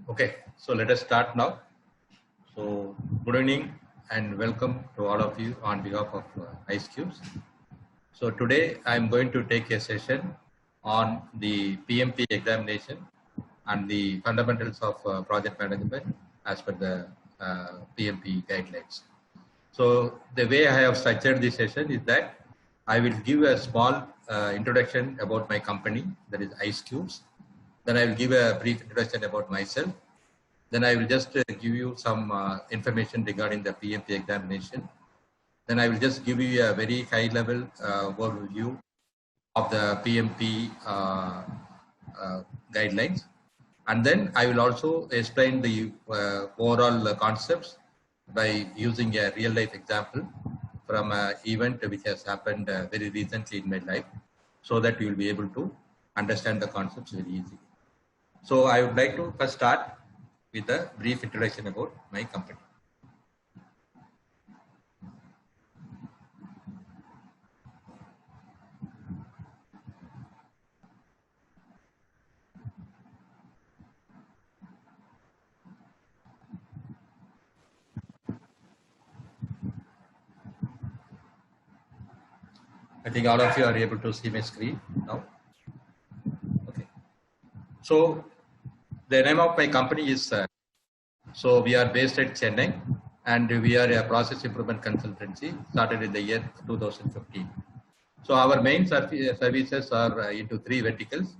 Okay, so let us start now. So, good evening and welcome to all of you on behalf of Ice Cubes. So, today I am going to take a session on the PMP examination and the fundamentals of project management as per the PMP guidelines. So, the way I have structured this session is that I will give a small introduction about my company, that is Ice Cubes. Then I will give a brief introduction about myself. Then I will just give you some information regarding the PMP examination. Then I will just give you a very high level overview of the PMP guidelines. And then I will also explain the overall concepts by using a real life example from an event which has happened very recently in my life, so that you will be able to understand the concepts very easily. So I would like to first start with a brief introduction about my company. I think all of you are able to see my screen now. Okay. So the name of my company is, so we are based at Chennai and we are a process improvement consultancy started in the year 2015. So our main services are into three verticals.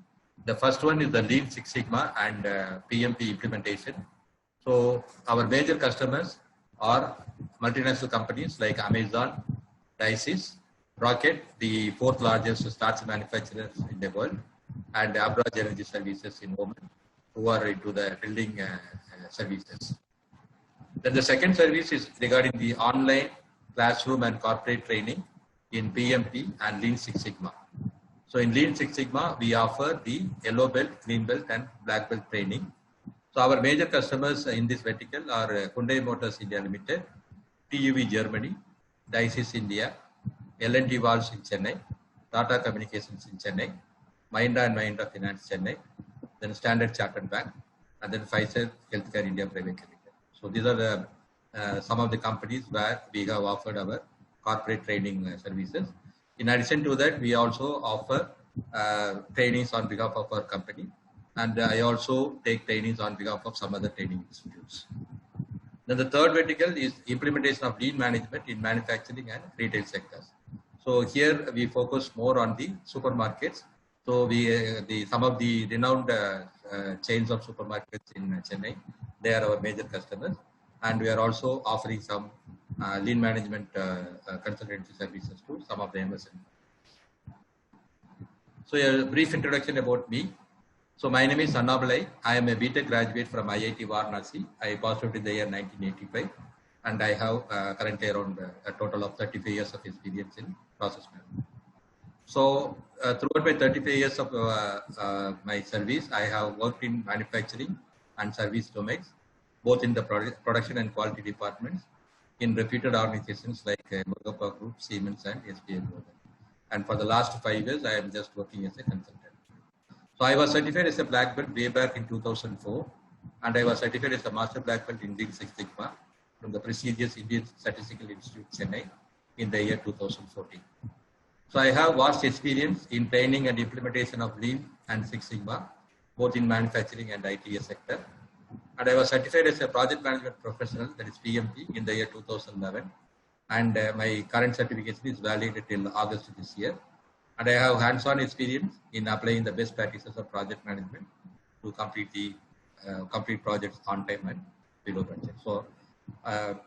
The first one is the Lean Six Sigma and PMP implementation. So our major customers are multinational companies like Amazon, Dices, Rocket, the fourth largest starch manufacturers in the world, and Abraj Energy Services in Oman, who are into the building services. Then the second service is regarding the online classroom and corporate training in PMP and Lean Six Sigma. So in Lean Six Sigma, we offer the yellow belt, green belt, and black belt training. So our major customers in this vertical are Hyundai Motors India Limited, TUV Germany, Dices India, L&T Valves in Chennai, Tata Communications in Chennai, Mahindra and Mahindra Finance Chennai, then Standard Chartered Bank, and then Pfizer Healthcare India Private Limited. So these are the, some of the companies where we have offered our corporate training services. In addition to that, we also offer trainings on behalf of our company, and I also take trainings on behalf of some other training institutes. Then the third vertical is implementation of lean management in manufacturing and retail sectors. So here we focus more on the supermarkets. So we some of the renowned chains of supermarkets in Chennai, they are our major customers, and we are also offering some lean management consultancy services to some of the MSMEs. So a brief introduction about me. So my name is Annabalai. I am a BTech graduate from IIT Varanasi. I passed out in the year 1985, and I have currently around a total of 35 years of experience in process management. So throughout my 35 years of my service, I have worked in manufacturing and service domains, both in the production and quality departments, in reputed organizations like Murugappa Group, Siemens, and SBI Global. And for the last 5 years, I am just working as a consultant. So I was certified as a black belt way back in 2004, and I was certified as a master black belt in Lean Six Sigma from the prestigious Indian Statistical Institute, Chennai, in the year 2014. So I have vast experience in training and implementation of Lean and Six Sigma, both in manufacturing and ITS sector. And I was certified as a project management professional, that is PMP, in the year 2011. And my current certification is valid till August this year. And I have hands-on experience in applying the best practices of project management to complete the complete projects on time and below budget. So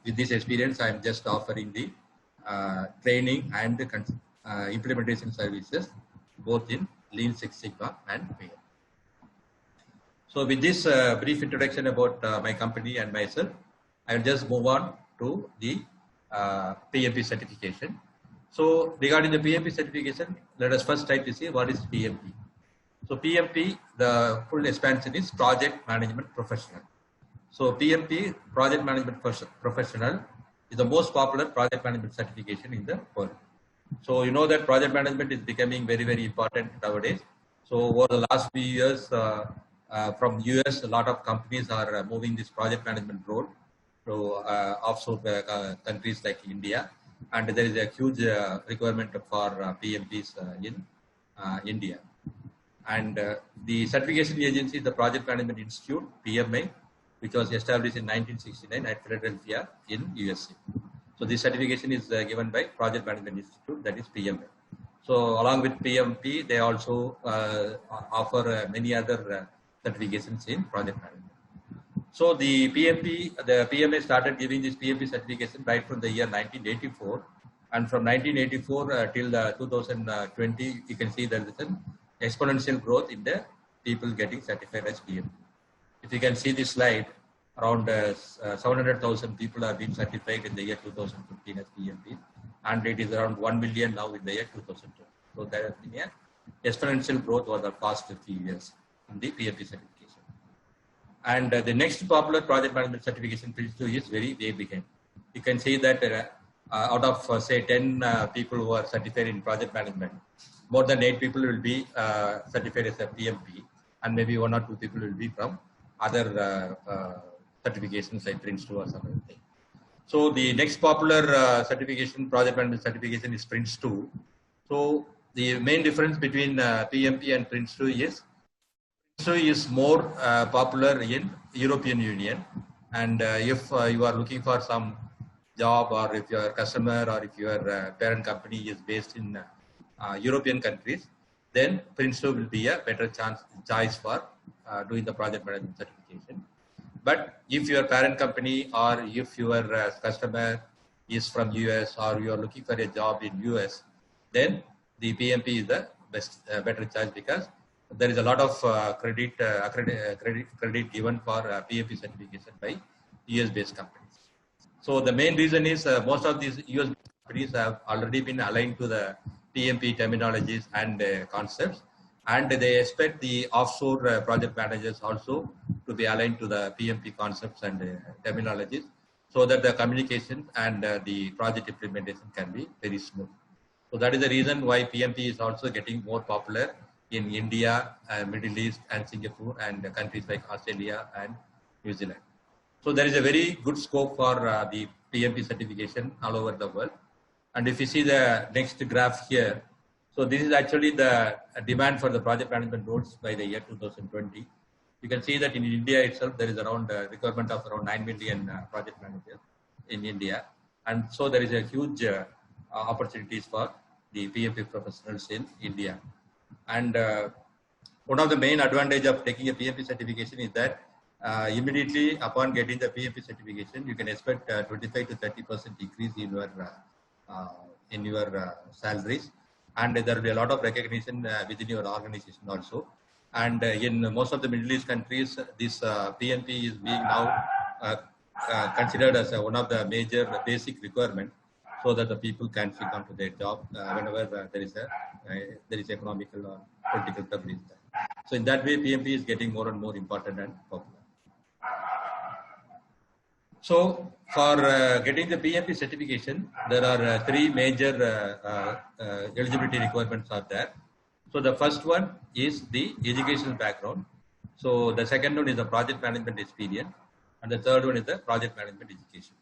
with this experience, I am just offering the training and the implementation services, both in Lean Six Sigma and PMP. So with this brief introduction about my company and myself, I will just move on to the PMP certification. So regarding the PMP certification, let us first try to see what is PMP. So PMP, the full expansion is Project Management Professional. So PMP, Project Management Professional, is the most popular project management certification in the world. So you know that project management is becoming very, very important nowadays. So over the last few years, from US, a lot of companies are moving this project management role to offshore countries like India, and there is a huge requirement for PMPs in India. And the certification agency is the Project Management Institute, PMI, which was established in 1969 at Philadelphia in USA. So this certification is given by Project Management Institute, that is PMI. So along with PMP, they also offer many other certifications in project management. So the PMA started giving this PMP certification right from the year 1984, and from 1984 till 2020, you can see there is an exponential growth in the people getting certified as PMP. If you can see this slide, around 700,000 people have been certified in the year 2015 as PMP, and it is around 1 million now in the year 2020. So there has been an exponential growth over the past 50 years in the PMP certification. And the next popular project management certification Prince2 is very way behind. You can see that out of say 10 people who are certified in project management, more than 8 people will be certified as a PMP, and maybe 1 or 2 people will be from other certifications like Prince2 or something. So the next popular certification, project management certification, is Prince2. So the main difference between PMP and Prince2 is more popular in European Union, and if you are looking for some job, or if your customer or if your parent company is based in European countries, then Prince2 will be a better choice for doing the project management certification. But if your parent company or if your customer is from US, or you are looking for a job in US, then the PMP is the best, better choice, because there is a lot of credit given for PMP certification by US-based companies. So the main reason is most of these US companies have already been aligned to the PMP terminologies and concepts, and they expect the offshore project managers also to be aligned to the PMP concepts and terminologies, so that the communication and the project implementation can be very smooth. So that is the reason why PMP is also getting more popular in India, Middle East, and Singapore, and countries like Australia and New Zealand. So there is a very good scope for the PMP certification all over the world. And if you see the next graph here, so this is actually the demand for the project management roles by the year 2020. You can see that in India itself, there is around requirement of around 9 million project managers in India. And so there is a huge opportunities for the PMP professionals in India. And one of the main advantage of taking a PMP certification is that immediately upon getting the PMP certification, you can expect 25 to 30% increase in your salaries, and there will be a lot of recognition within your organization also. And in most of the Middle East countries, this PMP is being now considered as one of the major basic requirements, so that the people can fit onto their job whenever there is economical or political trouble. So in that way, PMP is getting more and more important and popular. So for getting the PMP certification, there are 3 major eligibility requirements are there. So the first one is the educational background. So the second one is the project management experience, and the third one is the project management education.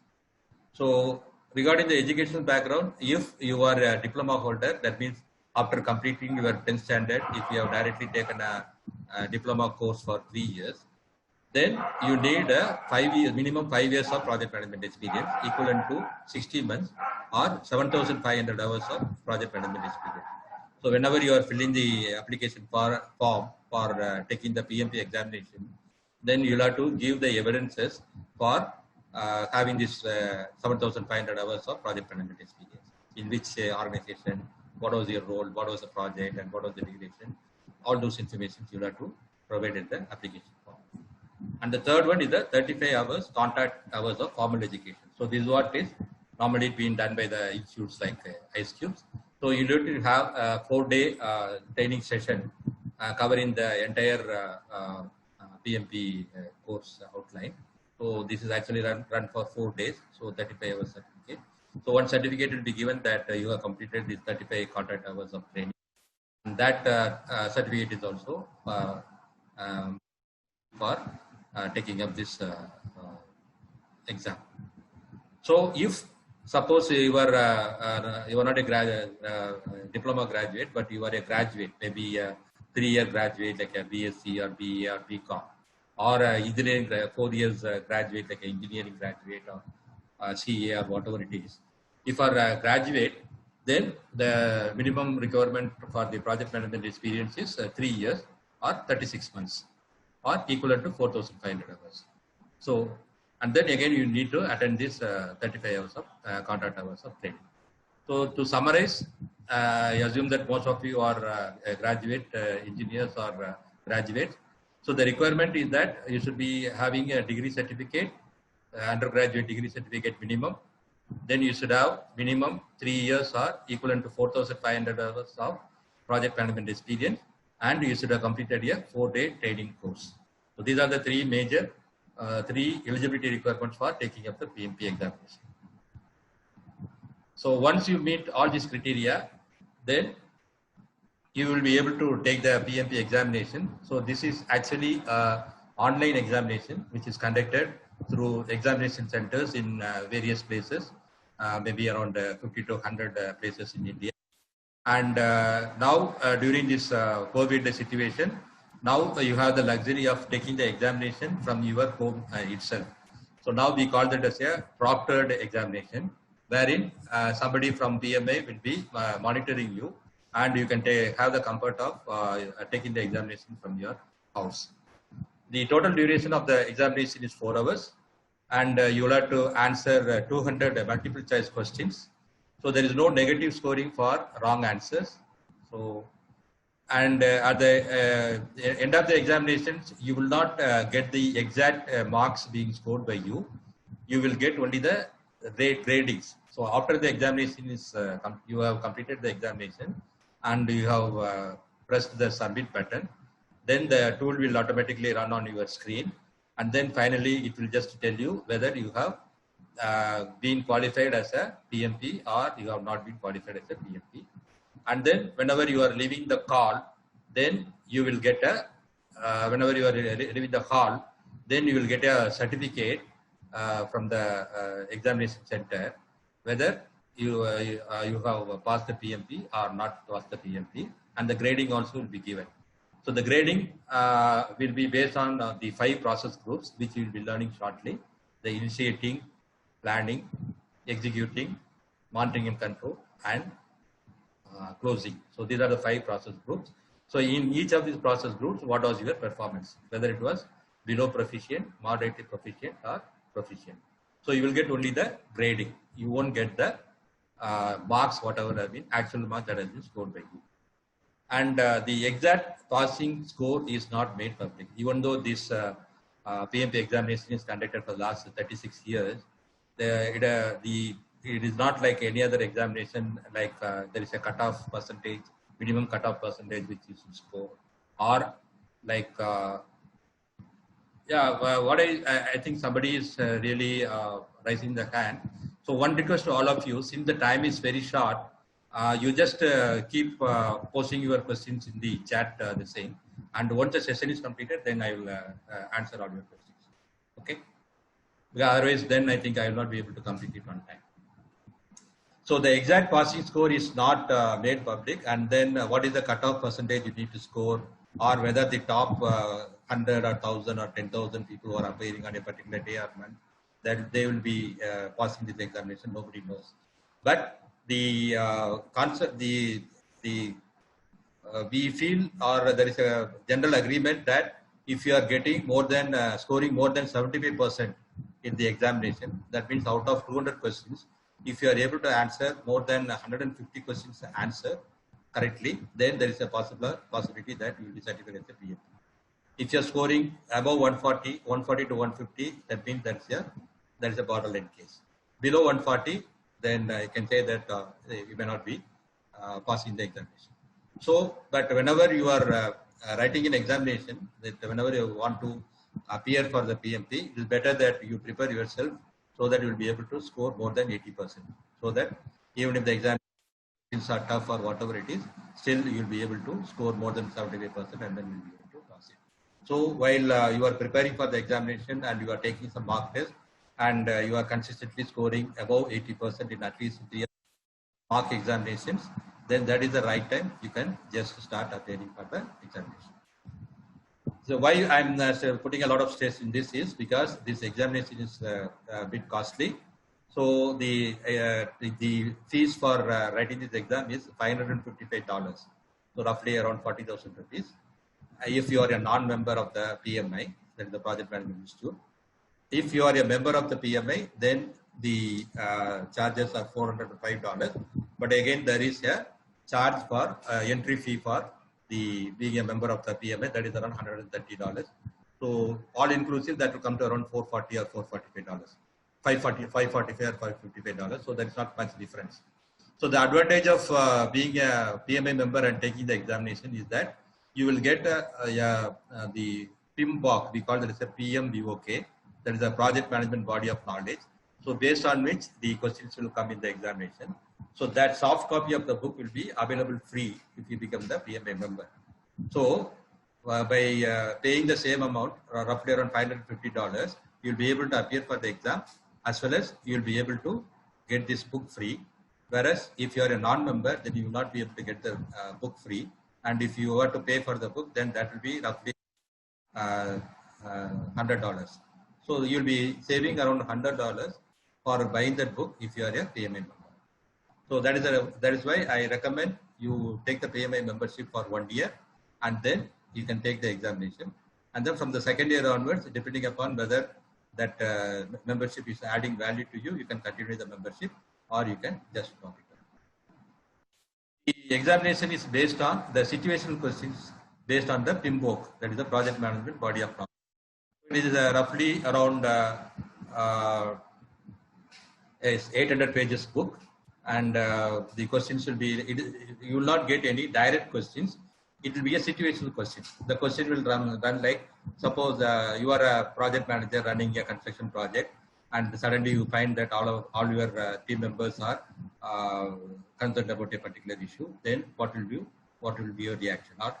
So regarding the educational background, if you are a diploma holder, that means after completing your 10th standard, if you have directly taken a diploma course for 3 years, then you need a minimum 5 years of project management experience, equivalent to 60 months or 7,500 hours of project management experience. So whenever you are filling the application form for taking the PMP examination, then you'll have to give the evidences for having this 7,500 hours of project management experience. In which organization, what was your role, what was the project, and what was the duration. All those information you have to provide in the application form. And the third one is the 35 hours contact hours of formal education. So this is what is normally being done by the institutes like IceCubes. So you need to have a 4-day training session covering the entire PMP course outline. So this is actually run for 4 days, so 35 hours certificate. So one certificate will be given that you have completed these 35 contact hours of training. And that certificate is also taking up this exam. So if suppose you are not a diploma graduate, but you are a graduate, maybe a 3-year graduate like a BSc or BA or BCom, or engineering 4 years graduate like an engineering graduate or CA or whatever it is. If you are a graduate, then the minimum requirement for the project management experience is 3 years or 36 months or equivalent to 4,500 hours. So, and then again you need to attend this 35 hours of contract hours of training. So to summarize, I assume that most of you are graduate engineers or graduates. So the requirement is that you should be having a degree certificate, undergraduate degree certificate minimum. Then you should have minimum 3 years or equivalent to 4,500 hours of project management experience, and you should have completed a 4-day training course. So these are the three major three eligibility requirements for taking up the PMP examination. So once you meet all these criteria, then you will be able to take the PMP examination. So this is actually an online examination which is conducted through examination centers in various places, maybe around 50 to 100 places in India. And now during this COVID situation, now you have the luxury of taking the examination from your home itself. So now we call that as a proctored examination, wherein somebody from PMA will be monitoring you, and you can have the comfort of taking the examination from your house. The total duration of the examination is 4 hours, and you will have to answer 200 multiple choice questions. So there is no negative scoring for wrong answers. So, and at the end of the examinations, you will not get the exact marks being scored by you. You will get only the gradings. So after the examination is, you have completed the examination and you have pressed the submit button, then the tool will automatically run on your screen. And then finally, it will just tell you whether you have been qualified as a PMP or you have not been qualified as a PMP. And then whenever you are leaving the call, then you will get a, whenever you are leaving the hall, then you will get a certificate from the examination center, whether you have passed the PMP or not passed the PMP, and the grading also will be given. So the grading will be based on the 5 process groups, which we will be learning shortly: the initiating, planning, executing, monitoring and control, and closing. So these are the 5 process groups. So in each of these process groups, what was your performance? Whether it was below proficient, moderately proficient, or proficient. So you will get only the grading. You won't get the marks, whatever have been actual marks that has been scored by you. And the exact passing score is not made public. Even though this PMP examination is conducted for the last 36 years, it is not like any other examination, like there is a cutoff percentage, minimum cutoff percentage which you should score, or like, what I think somebody is really raising the hand. So one request to all of you, since the time is very short, you just keep posting your questions in the chat the same. And once the session is completed, then I will answer all your questions. Okay? Because otherwise, then I think I will not be able to complete it on time. So the exact passing score is not made public, and then what is the cutoff percentage you need to score, or whether the top 100 or 1,000 or 10,000 people who are appearing on a particular day or month, that they will be passing this examination, nobody knows. But the concept, we feel, or there is a general agreement that if you are getting more than, scoring more than 75% in the examination, that means out of 200 questions, if you are able to answer more than 150 questions answer correctly, then there is a possibility that you will be certified as a PMP. If you are scoring above 140 to 150, that means that is a borderline case. Below 140, then I can say that you may not be passing the examination. So, but whenever you are writing an examination, that whenever you want to appear for the PMP, it is better that you prepare yourself so that you will be able to score more than 80%. So that even if the examinations are tough or whatever it is, still you will be able to score more than 75% and then you will be able to pass it. So while you are preparing for the examination and you are taking some mock test and you are consistently scoring above 80% in at least 3 mock examinations, then that is the right time you can just start appearing for the examination. So why I'm putting a lot of stress in this is because this examination is a bit costly. So the fees for writing this exam is $555. So roughly around 40,000 rupees. If you are a non-member of the PMI, that is the Project Management Institute. If you are a member of the PMI, then the charges are $405. But again, there is a charge for entry fee for the being a member of the PMI, that is around $130. So all inclusive, that will come to around $440 or $445. $545 or $555. So there is not much difference. So the advantage of being a PMI member and taking the examination is that you will get the PMBOK. We call it as a PMBOK. That is a project management body of knowledge. So based on which the questions will come in the examination. So that soft copy of the book will be available free if you become the PMI member. So by paying the same amount, roughly around $550, you'll be able to appear for the exam, as well as you'll be able to get this book free. Whereas if you are a non-member, then you will not be able to get the book free. And if you were to pay for the book, then that will be roughly $100. So you'll be saving around $100 for buying that book if you are a PMI member. So that is why I recommend you take the PMI membership for 1 year, and then you can take the examination. And then from the second year onwards, depending upon whether that membership is adding value to you, you can continue the membership or you can just drop it. The examination is based on the situational questions based on the PMBOK, that is the Project Management Body of Knowledge. It is roughly around 800 pages book, and the questions will be, you will not get any direct questions. It will be a situational question. The question will run like, suppose you are a project manager running a construction project, and suddenly you find that all your team members are concerned about a particular issue. Then what will be your reaction? Or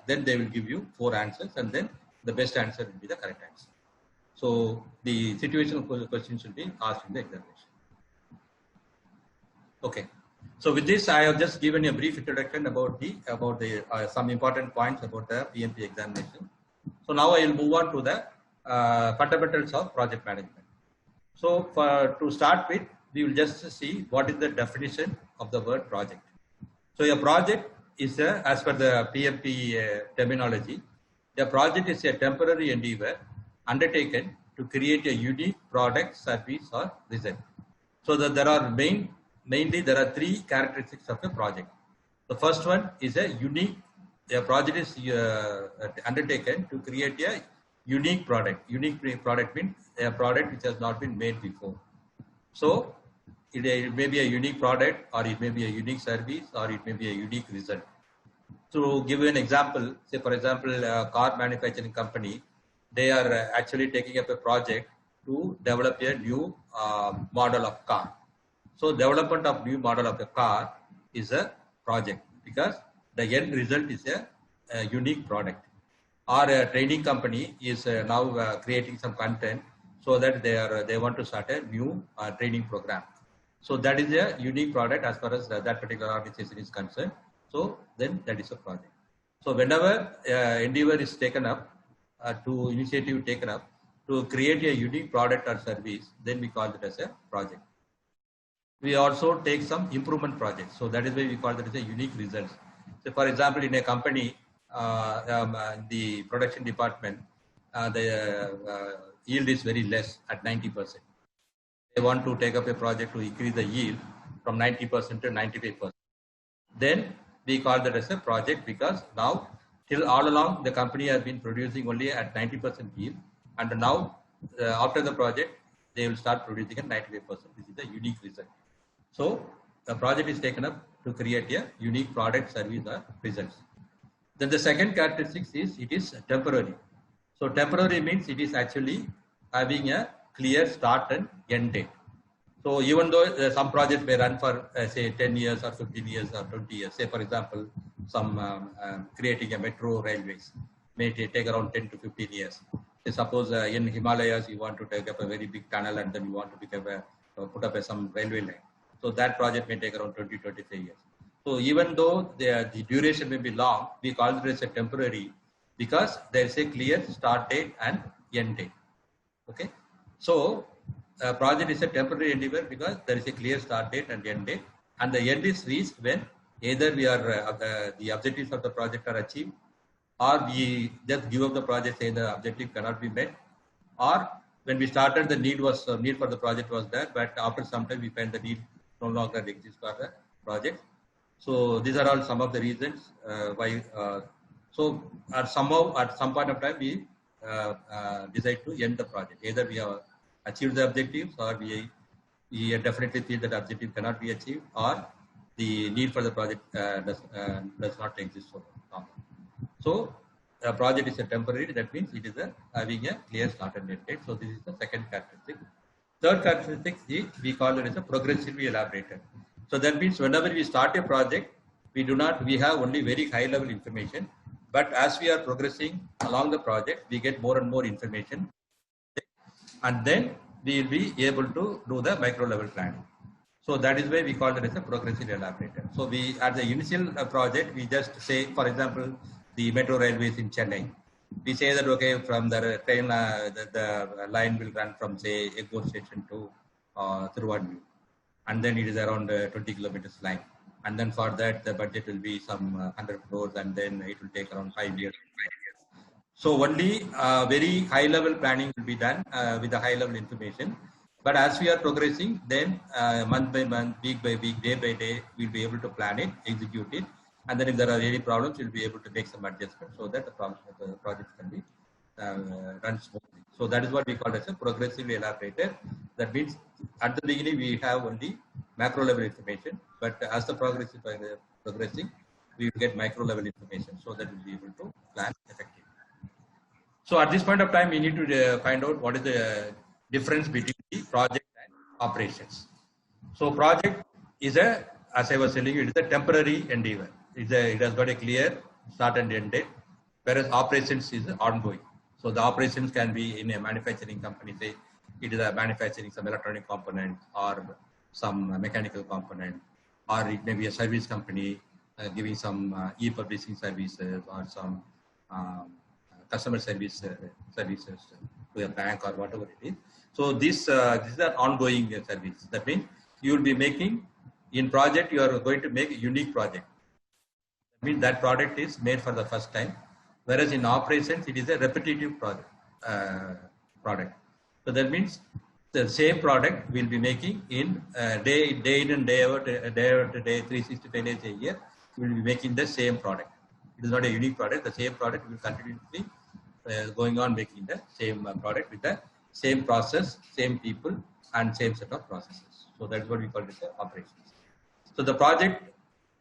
then they will give you 4 answers, and then the best answer will be the correct answer. So the situational questions will be asked in the examination. Okay. So with this, I have just given a brief introduction about the some important points about the PMP examination. So now I will move on to the fundamentals of project management. So to start with, we will just see what is the definition of the word project. So a project is as per the PMP terminology, a project is a temporary endeavor undertaken to create a unique product, service, or result. So that there are mainly there are 3 characteristics of a project. The first one is a project is undertaken to create a unique product. Unique product means a product which has not been made before. So it may be a unique product, or it may be a unique service, or it may be a unique result. To give you an example, say for example, a car manufacturing company, they are actually taking up a project to develop a new model of car. So development of new model of a car is a project because the end result is a unique product. Or a training company is now creating some content so that they want to start a new training program. So that is a unique product as far as that particular organization is concerned. So then that is a project. So whenever endeavor is taken up, initiative taken up to create a unique product or service, then we call it as a project. We also take some improvement projects. So that is why we call that as a unique results. So for example, in a company, the production department, the yield is very less at 90%. They want to take up a project to increase the yield from 90% to 95%. Then we call that as a project because now till all along the company has been producing only at 90% yield, and now after the project they will start producing at 95%. This is a unique result. So the project is taken up to create a unique product, service, or results. Then the second characteristic is it is temporary. So temporary means it is actually having a clear start and end date. So even though some projects may run for say 10 years or 15 years or 20 years, say for example, some creating a metro railways. may take around 10 to 15 years. So suppose in Himalayas you want to take up a very big tunnel and then you want to put up some railway line. So that project may take around 20-23 years. So even though the duration may be long, we call it as a temporary because there is a clear start date and end date. Okay. So a project is a temporary endeavor because there is a clear start date and end date, and the end is reached when either we are the objectives of the project are achieved, or we just give up the project saying the objective cannot be met, or when we started the need for the project was there, but after some time we find the need no longer exists for the project. So these are all some of the reasons why. So at some point of time we decide to end the project. Either we have achieved the objectives, or we definitely feel that objective cannot be achieved, or the need for the project does not exist so long. So a project is a temporary. That means it is having a clear start and end date. So this is the second characteristic. Third characteristic is we call it as a progressively elaborated. So that means whenever we start a project, we have only very high level information. But as we are progressing along the project, we get more and more information, and then we will be able to do the micro level planning. So that is why we call it as a progressive elaborator. So we, at the initial project, we just say, for example, the metro railways in Chennai. We say that, okay, from the train, the line will run from, say, Egmore station to Thiruvallur. And then it is around 20 kilometers line. And then for that, the budget will be some 100 crores, and then it will take around 5 years. So only very high level planning will be done with the high level information. But as we are progressing, then month by month, week by week, day by day, we'll be able to plan it, execute it. And then if there are any problems, we'll be able to make some adjustments so that the project can be run smoothly. So that is what we call as a progressively elaborated. That means at the beginning, we have only macro level information, but as the progressing, we will get micro level information so that we'll be able to plan effectively. So at this point of time, we need to find out what is the difference between the project and operations. So project is as I was telling you, it is a temporary endeavor. It has got a clear start and end date, whereas operations is ongoing. So the operations can be in a manufacturing company, say it is manufacturing some electronic component or some mechanical component, or it may be a service company giving some e-publishing services or some customer services to a bank or whatever it is. So this is an ongoing service. That means you will be making, in project you are going to make a unique project. That means that product is made for the first time, whereas in operations it is a repetitive project. So that means the same product we'll be making in day in and day out, day 365 days a year. We will be making the same product. It is not a unique product. The same product will continuously going on making the same product with the same process, same people, and same set of processes. So that's what we call it as operations. So the project,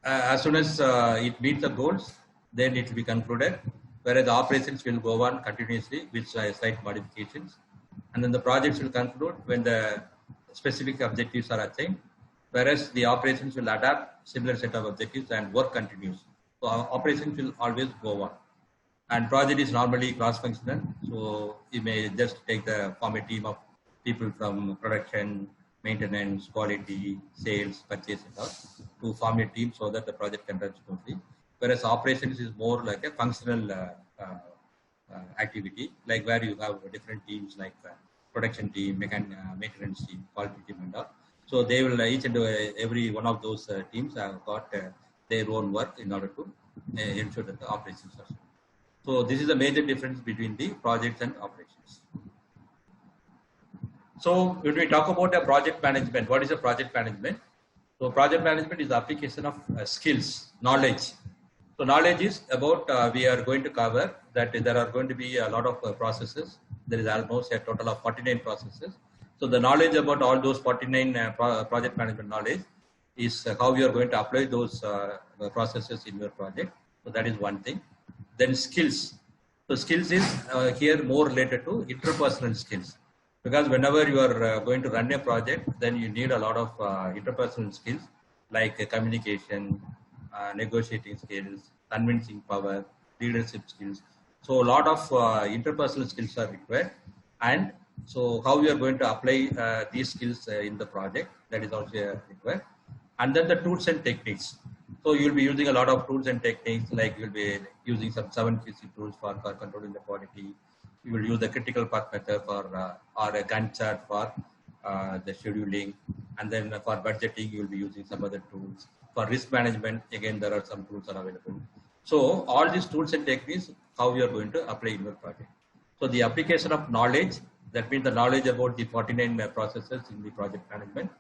as soon as it meets the goals, then it will be concluded, whereas the operations will go on continuously with slight modifications. And then the projects will conclude when the specific objectives are attained, whereas the operations will adapt similar set of objectives and work continues. So our operations will always go on. And project is normally cross-functional, so you may just form a team of people from production, maintenance, quality, sales, purchase, and all to form a team so that the project can run smoothly. Whereas operations is more like a functional activity, like where you have different teams like production team, maintenance team, quality team, and all. So they will each and every one of those teams have got their own work in order to ensure that the operations are smooth. So this is a major difference between the projects and operations. So when we talk about a project management, what is a project management? So project management is the application of skills, knowledge. So knowledge is about, we are going to cover that there are going to be a lot of processes. There is almost a total of 49 processes. So the knowledge about all those 49 project management knowledge is how you are going to apply those processes in your project. So that is one thing. Then skills. So skills is here more related to interpersonal skills. Because whenever you are going to run a project, then you need a lot of interpersonal skills like communication, negotiating skills, convincing power, leadership skills. So a lot of interpersonal skills are required, and so how you are going to apply these skills in the project, that is also required. And then the tools and techniques. So you'll be using a lot of tools and techniques, like you'll be using some 7PC tools for controlling the quality. You will use the critical path method for or a Gantt chart for the scheduling, and then for budgeting you will be using some other tools. For risk management, again there are some tools are available. So all these tools and techniques, how you are going to apply in your project. So the application of knowledge, that means the knowledge about the 49 processes in the project management,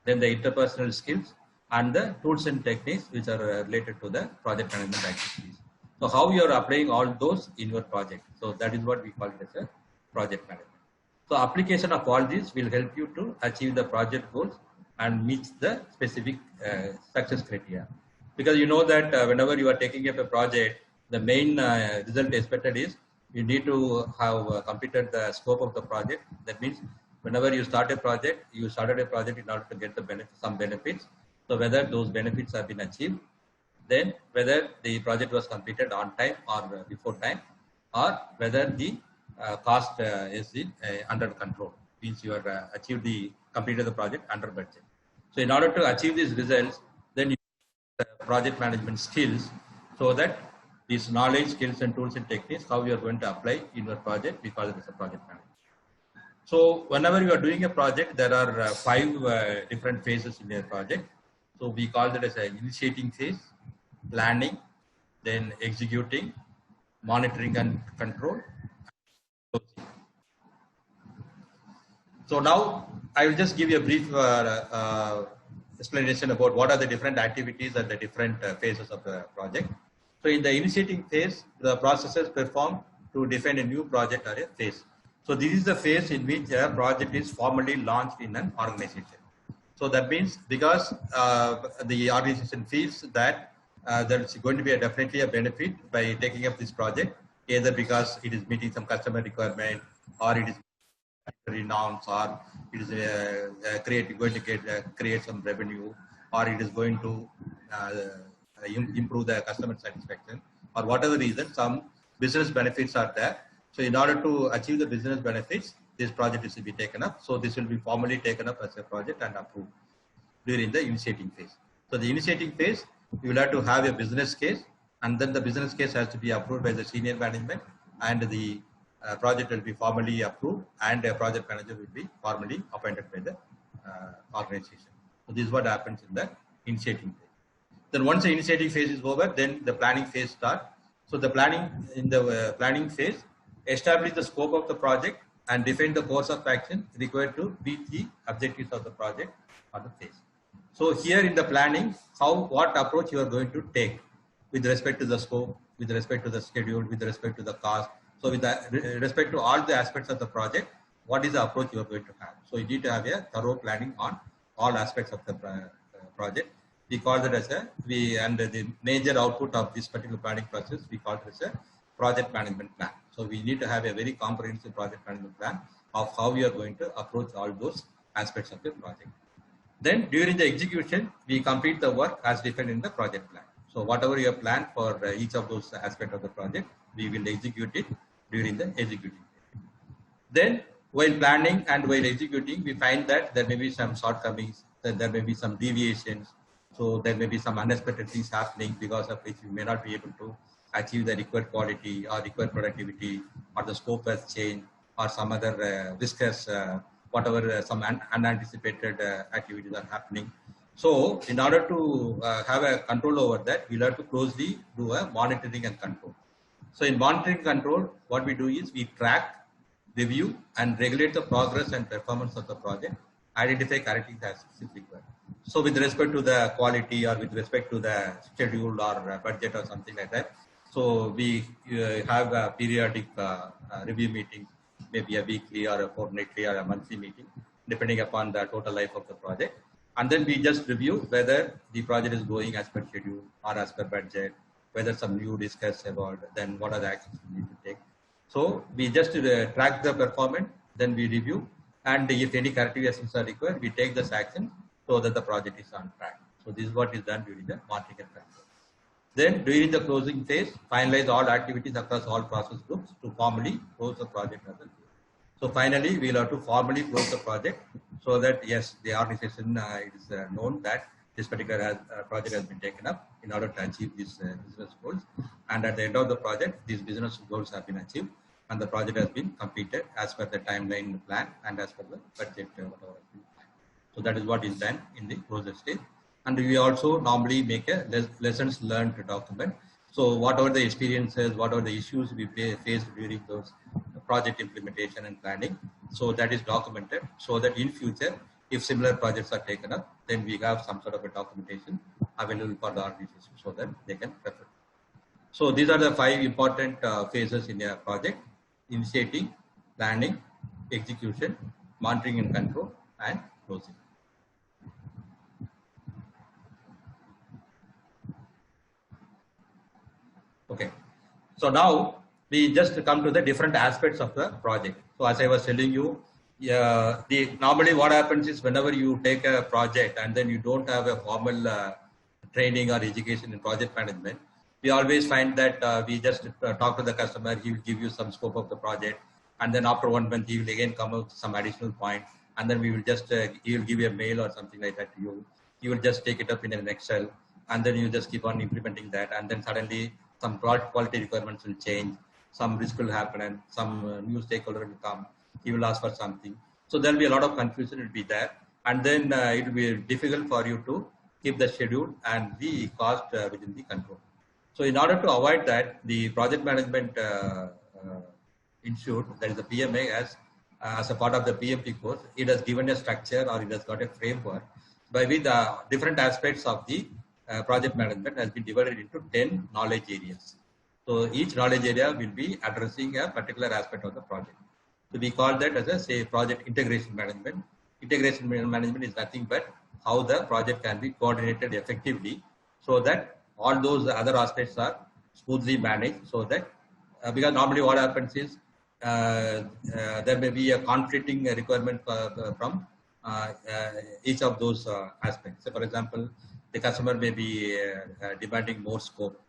then the interpersonal skills, and the tools and techniques which are related to the project management activities. So how you are applying all those in your project. So that is what we call it as a project management. So application of all these will help you to achieve the project goals and meet the specific success criteria. Because you know that whenever you are taking up a project, the main result expected is you need to have completed the scope of the project. That means whenever you start a project, you started a project in order to get the benefit, some benefits. So whether those benefits have been achieved, then whether the project was completed on time or before time, or whether the cost is under control, means you have achieved completed the project under budget. So in order to achieve these results, then you project management skills, so that these knowledge, skills and tools and techniques, how you are going to apply in your project, because it is a project management. So whenever you are doing a project, there are 5 different phases in a project. So we call that as an initiating phase, planning, then executing, monitoring and control. So now I will just give you a brief explanation about what are the different activities and the different phases of the project. So in the initiating phase, the processes performed to define a new project or a phase. So this is the phase in which a project is formally launched in an organization. So that means because the organization feels that there is going to be definitely a benefit by taking up this project, either because it is meeting some customer requirement, or it is renouns, or it is going to create some revenue, or it is going to improve the customer satisfaction, or whatever reason, some business benefits are there. So in order to achieve the business benefits, this project is to be taken up. So this will be formally taken up as a project and approved during the initiating phase. So the initiating phase, you will have to have a business case, and then the business case has to be approved by the senior management, and the project will be formally approved, and a project manager will be formally appointed by the organization. So this is what happens in the initiating phase. Then once the initiating phase is over, then the planning phase starts. So the planning, in the planning phase, establish the scope of the project and define the course of action required to reach the objectives of the project or the phase. So here in the planning, what approach you are going to take with respect to the scope, with respect to the schedule, with respect to the cost. So with respect to all the aspects of the project, what is the approach you are going to have? So you need to have a thorough planning on all aspects of the project. We call that as and the major output of this particular planning process, we call it as a project management plan. So we need to have a very comprehensive project management plan of how we are going to approach all those aspects of the project. Then during the execution, we complete the work as defined in the project plan. So whatever you have planned for each of those aspects of the project, we will execute it during the executing phase. Then while planning and while executing, we find that there may be some shortcomings, that there may be some deviations. So there may be some unexpected things happening, because of which we may not be able to achieve the required quality or required productivity, or the scope has changed, or some other risk has, some unanticipated activities are happening. So in order to have a control over that, we'll have to closely do a monitoring and control. So in monitoring control, what we do is we track, review and regulate the progress and performance of the project, identify correcting tasks if required. So with respect to the quality, or with respect to the schedule or budget or something like that, so we have a periodic review meeting, maybe a weekly or a fortnightly or a monthly meeting, depending upon the total life of the project. And then we just review whether the project is going as per schedule or as per budget, whether some new risk has evolved, then what are the actions we need to take. So we just track the performance, then we review, and if any corrective actions are required, we take this action so that the project is on track. So this is what is done during the monitoring and control. Then during the closing phase, finalize all activities across all process groups to formally close the project as a whole. So finally, we'll have to formally close the project so that yes, the organization is known that this particular project has been taken up in order to achieve these business goals. And at the end of the project, these business goals have been achieved and the project has been completed as per the timeline plan and as per the budget whatever has been planned. So that is what is done in the closure stage. And we also normally make a lessons learned document. So whatever the experiences, whatever the issues we faced during those project implementation and planning, so that is documented so that in future, if similar projects are taken up, then we have some sort of a documentation available for the organization so that they can refer. So these are the 5 important phases in a project: initiating, planning, execution, monitoring and control, and closing. Okay, so now we just come to the different aspects of the project. So as I was telling you, normally what happens is whenever you take a project and then you don't have a formal training or education in project management, we always find that we just talk to the customer, he will give you some scope of the project, and then after 1 month he will again come up with some additional point, and then we will just, he will give you a mail or something like that to you. You will just take it up in an Excel, and then you just keep on implementing that, and then suddenly some quality requirements will change, some risk will happen, and some new stakeholder will come, he will ask for something. So there will be a lot of confusion will be there, and then it will be difficult for you to keep the schedule and the cost within the control. So in order to avoid that, the project management institute, that is the PMA, as a part of the PMP course, it has given a structure or it has got a framework by which the different aspects of the project management has been divided into 10 knowledge areas. So each knowledge area will be addressing a particular aspect of the project. So we call that as a, say, project integration management. Integration management is nothing but how the project can be coordinated effectively so that all those other aspects are smoothly managed, so that because normally what happens is there may be a conflicting requirement from each of those aspects. So for example, the customer may be demanding more scope,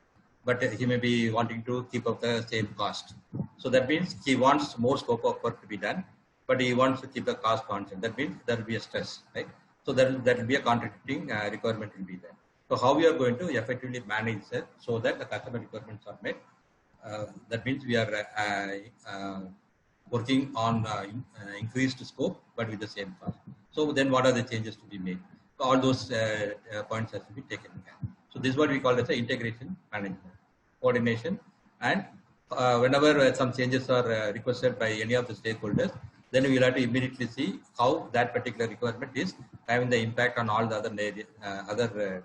but he may be wanting to keep up the same cost. So that means he wants more scope of work to be done, but he wants to keep the cost constant. That means there will be a stress, right? So there will be a contradicting requirement will be there. So how we are going to effectively manage it so that the customer requirements are met. That means we are working on increased scope, but with the same cost. So then what are the changes to be made? So all those points have to be taken care. So this is what we call as the integration management, coordination, and whenever some changes are requested by any of the stakeholders, then we will have to immediately see how that particular requirement is having the impact on all the other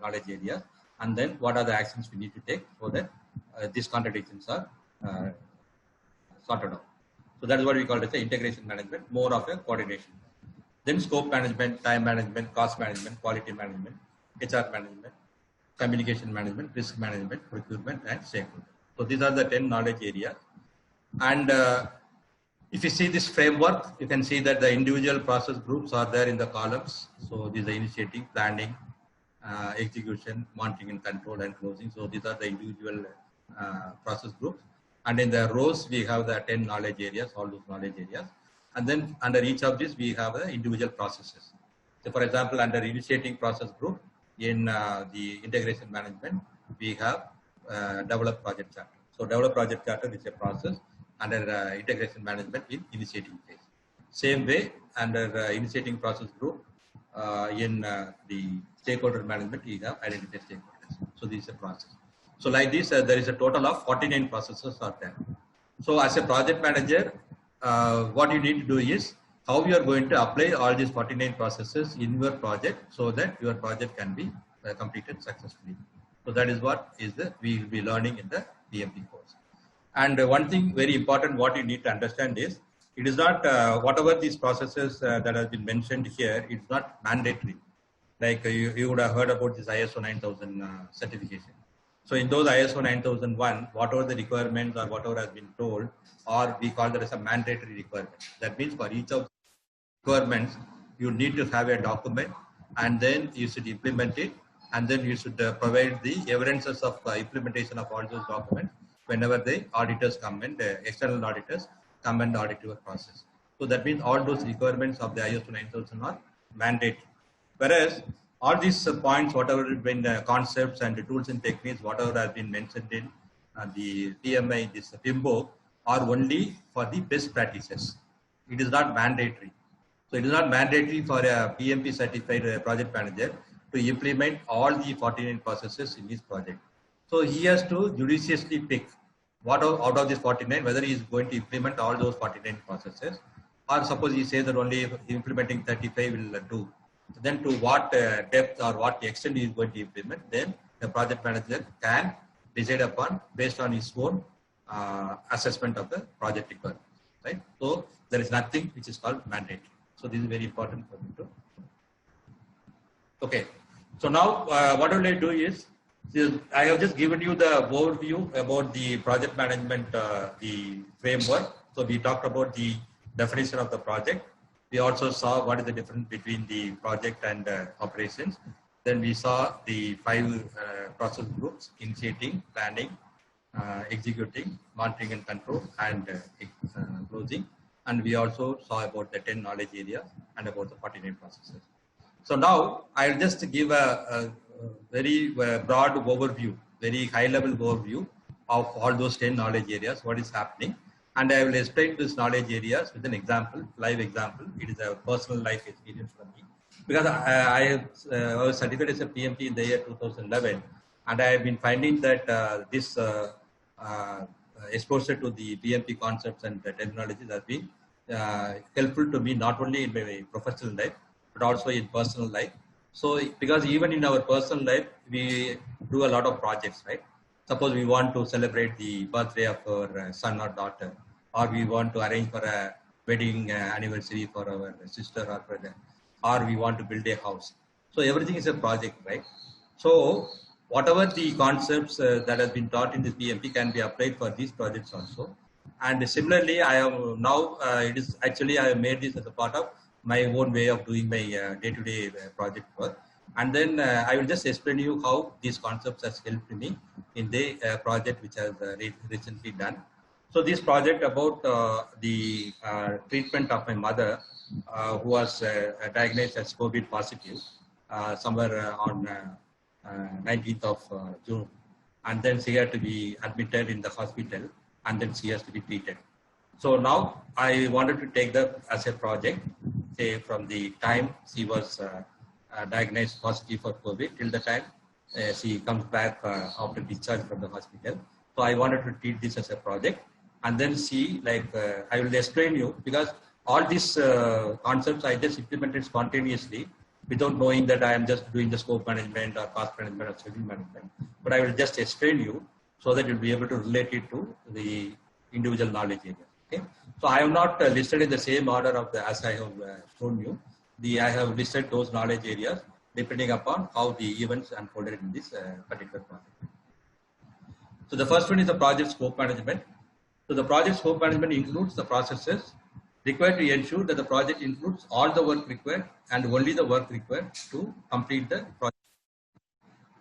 knowledge areas, and then what are the actions we need to take so that these contradictions are sorted out. So that is what we call as the integration management, more of a coordination. Then scope management, time management, cost management, quality management, HR management, communication management, risk management, procurement, and stakeholder. So these are the 10 knowledge areas. And if you see this framework, you can see that the individual process groups are there in the columns. So these are initiating, planning, execution, monitoring and control, and closing. So these are the individual process groups. And in the rows, we have the 10 knowledge areas, all those knowledge areas. And then under each of these, we have the individual processes. So for example, under initiating process group, in the integration management, we have develop project charter. So develop project charter is a process under integration management in initiating phase. Same way, under initiating process group, in the stakeholder management, we have identity stakeholders. So this is a process. So like this, there is a total of 49 processes are there. So as a project manager, what you need to do is how you are going to apply all these 49 processes in your project so that your project can be completed successfully. So that is what we will be learning in the PMP course. And one thing very important, what you need to understand is, it is not whatever these processes that have been mentioned here, it's not mandatory. Like you would have heard about this ISO 9000 certification. So in those ISO 9001, whatever the requirements or whatever has been told, or we call that as a mandatory requirement. That means for each of the requirements, you need to have a document, and then you should implement it and then you should provide the evidences of implementation of all those documents whenever the auditors come and external auditors come and audit your process. So that means all those requirements of the ISO 9000 are mandatory. Whereas all these points, whatever have been concepts and the tools and techniques, whatever has been mentioned in the PMI, this PIMBO, are only for the best practices. It is not mandatory. So it is not mandatory for a PMP certified project manager to implement all the 49 processes in his project. So he has to judiciously pick what out of these 49, whether he is going to implement all those 49 processes, or suppose he says that only implementing 35 will do. So then to what depth or what extent he is going to implement, then the project manager can decide upon based on his own assessment of the project requirements, right? So there is nothing which is called mandatory. So this is very important for me to. Okay. So now what will I do is I have just given you the overview about the project management, the framework. So we talked about the definition of the project. We also saw what is the difference between the project and operations. Then we saw the 5 process groups: initiating, planning, executing, monitoring and control, and closing. And we also saw about the 10 knowledge areas and about the 49 processes. So now I'll just give a very broad overview, very high level overview of all those 10 knowledge areas, what is happening. And I will explain these knowledge areas with an example, live example. It is a personal life experience for me. Because I was certified as a PMP in the year 2011. And I have been finding that this exposure to the PMP concepts and terminologies has been helpful to me, not only in my professional life, but also in personal life. So because even in our personal life, we do a lot of projects, right? Suppose we want to celebrate the birthday of our son or daughter, or we want to arrange for a wedding anniversary for our sister or brother, or we want to build a house. So everything is a project, right? So whatever the concepts that has been taught in this PMP can be applied for these projects also. And similarly, I have now, it is actually, I have made this as a part of my own way of doing my day-to-day project work. And then I will just explain you how these concepts has helped me in the project which I have recently done. So this project about the treatment of my mother who was diagnosed as COVID positive somewhere on 19th of June. And then she had to be admitted in the hospital, and then she has to be treated. So now I wanted to take that as a project, say from the time she was diagnosed positive for COVID till the time she comes back after discharge from the hospital. So I wanted to treat this as a project, and then see, like, I will explain you, because all these concepts I just implemented spontaneously without knowing that I am just doing the scope management or cost management or schedule management. But I will just explain you so that you'll be able to relate it to the individual knowledge area. Okay, so I have not listed in the same order of the as I have shown you. I have listed those knowledge areas depending upon how the events unfolded in this particular project. So the first one is the project scope management. So the project scope management includes the processes required to ensure that the project includes all the work required and only the work required to complete the project.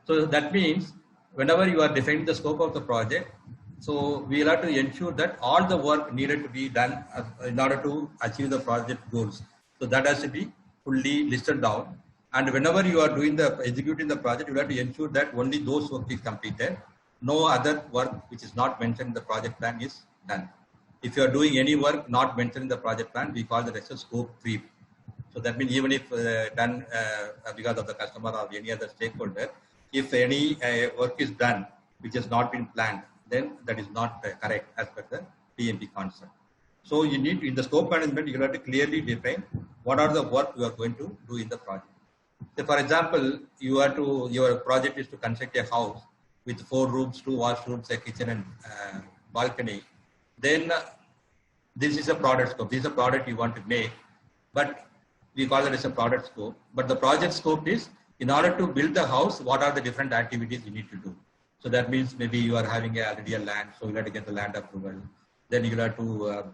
So that means whenever you are defining the scope of the project, so we will have to ensure that all the work needed to be done in order to achieve the project goals. So that has to be fully listed down. And whenever you are doing the executing the project, you have to ensure that only those work is completed. No other work which is not mentioned in the project plan is done. If you are doing any work not mentioned in the project plan, we call that as a scope creep. So that means even if done because of the customer or any other stakeholder, if any work is done which has not been planned, then that is not correct as per the PMP concept. So you need, in the scope management, you have to clearly define what are the work you are going to do in the project. So for example, your project is to construct a house with 4 rooms, 2 washrooms, a kitchen and balcony. Then this is a product scope. This is a product you want to make, but we call it as a product scope. But the project scope is, in order to build the house, what are the different activities you need to do? So that means maybe you are having already a land, so you have to get the land approval. Then you have to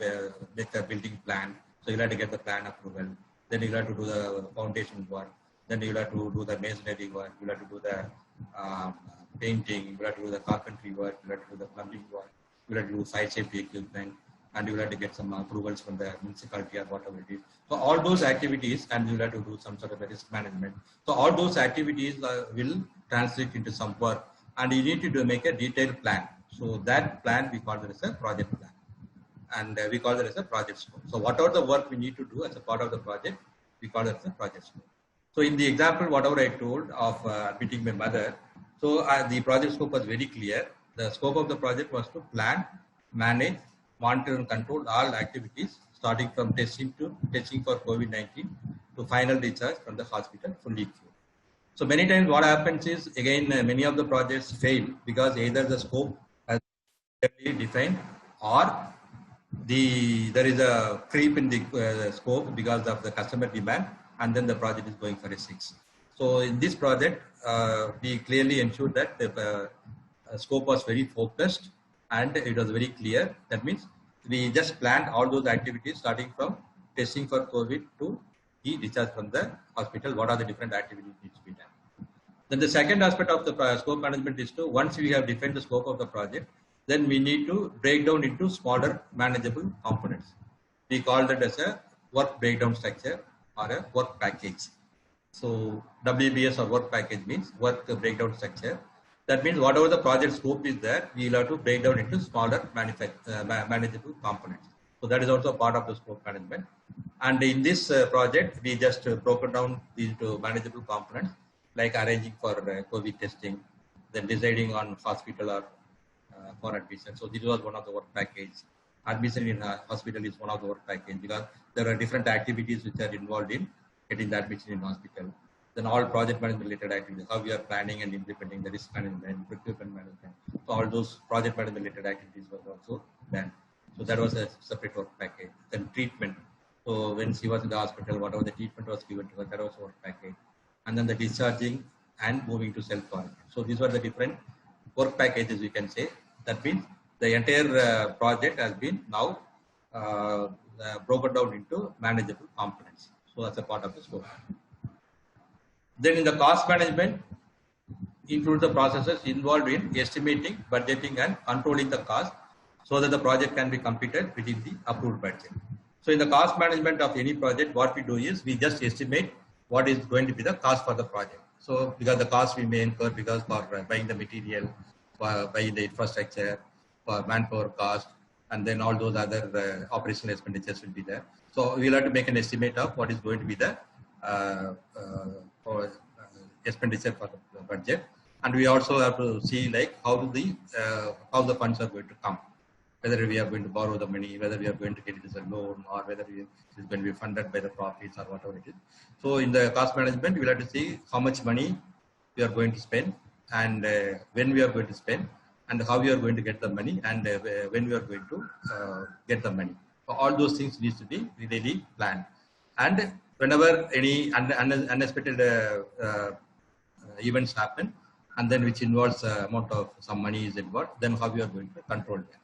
make a building plan, so you have to get the plan approval. Then you have to do the foundation work. then you will have to do the masonry work, you will have to do the painting, you will have to do the carpentry work, you will have to do the plumbing work, you will have to do site safety equipment, and you will have to get some approvals from the municipality or whatever it is. So all those activities, and you will have to do some sort of a risk management. So all those activities will translate into some work, and you need to make a detailed plan. So that plan we call it as a project plan, and we call it as a project scope. So whatever the work we need to do as a part of the project, we call it as a project scope. So in the example, whatever I told of admitting my mother, so the project scope was very clear. The scope of the project was to plan, manage, monitor and control all activities, starting from testing for COVID-19 to final discharge from the hospital fully cured. So many times what happens is, again, many of the projects fail because either the scope has been defined or there is a creep in the scope because of the customer demand, and then the project is going for a 6. So in this project, we clearly ensured that the scope was very focused and it was very clear. That means we just planned all those activities starting from testing for COVID to the discharge from the hospital. What are the different activities needs to be done? Then the second aspect of the scope management is to, once we have defined the scope of the project, then we need to break down into smaller manageable components. We call that as a work breakdown structure or a work package. So WBS or work package means work breakdown structure. That means whatever the project scope is there, we will have to break down into smaller manageable components. So that is also part of the scope management. And in this project, we just broken down these into manageable components, like arranging for COVID testing, then deciding on hospital or for admission. So this was one of the work package. Admission in a hospital is one of the work package because there are different activities which are involved in getting the admission in hospital. Then all project management related activities, how we are planning and implementing the risk management, procurement management. So all those project management related activities were also done. So that was a separate work package. Then treatment. So when she was in the hospital, whatever the treatment was given to her, that was a work package. And then the discharging and moving to self-quarantine. So these were the different work packages, we can say. That means the entire project has been now broken down into manageable components. So that's a part of the scope. Then in the cost management, includes the processes involved in estimating, budgeting and controlling the cost so that the project can be completed within the approved budget. So in the cost management of any project, what we do is we just estimate what is going to be the cost for the project. So because the cost we may incur because for buying the material, for buying the infrastructure, for manpower cost, and then all those other operational expenditures will be there. So we'll have to make an estimate of what is going to be the expenditure for the budget, and we also have to see like how the funds are going to come, whether we are going to borrow the money, whether we are going to get it as a loan, or whether it is going to be funded by the profits or whatever it is. So in the cost management, we will have to see how much money we are going to spend, and when we are going to spend, and how we are going to get the money, and when we are going to get the money. So all those things needs to be really planned. And whenever any unexpected events happen, and then which involves amount of some money is involved, then how we are going to control them.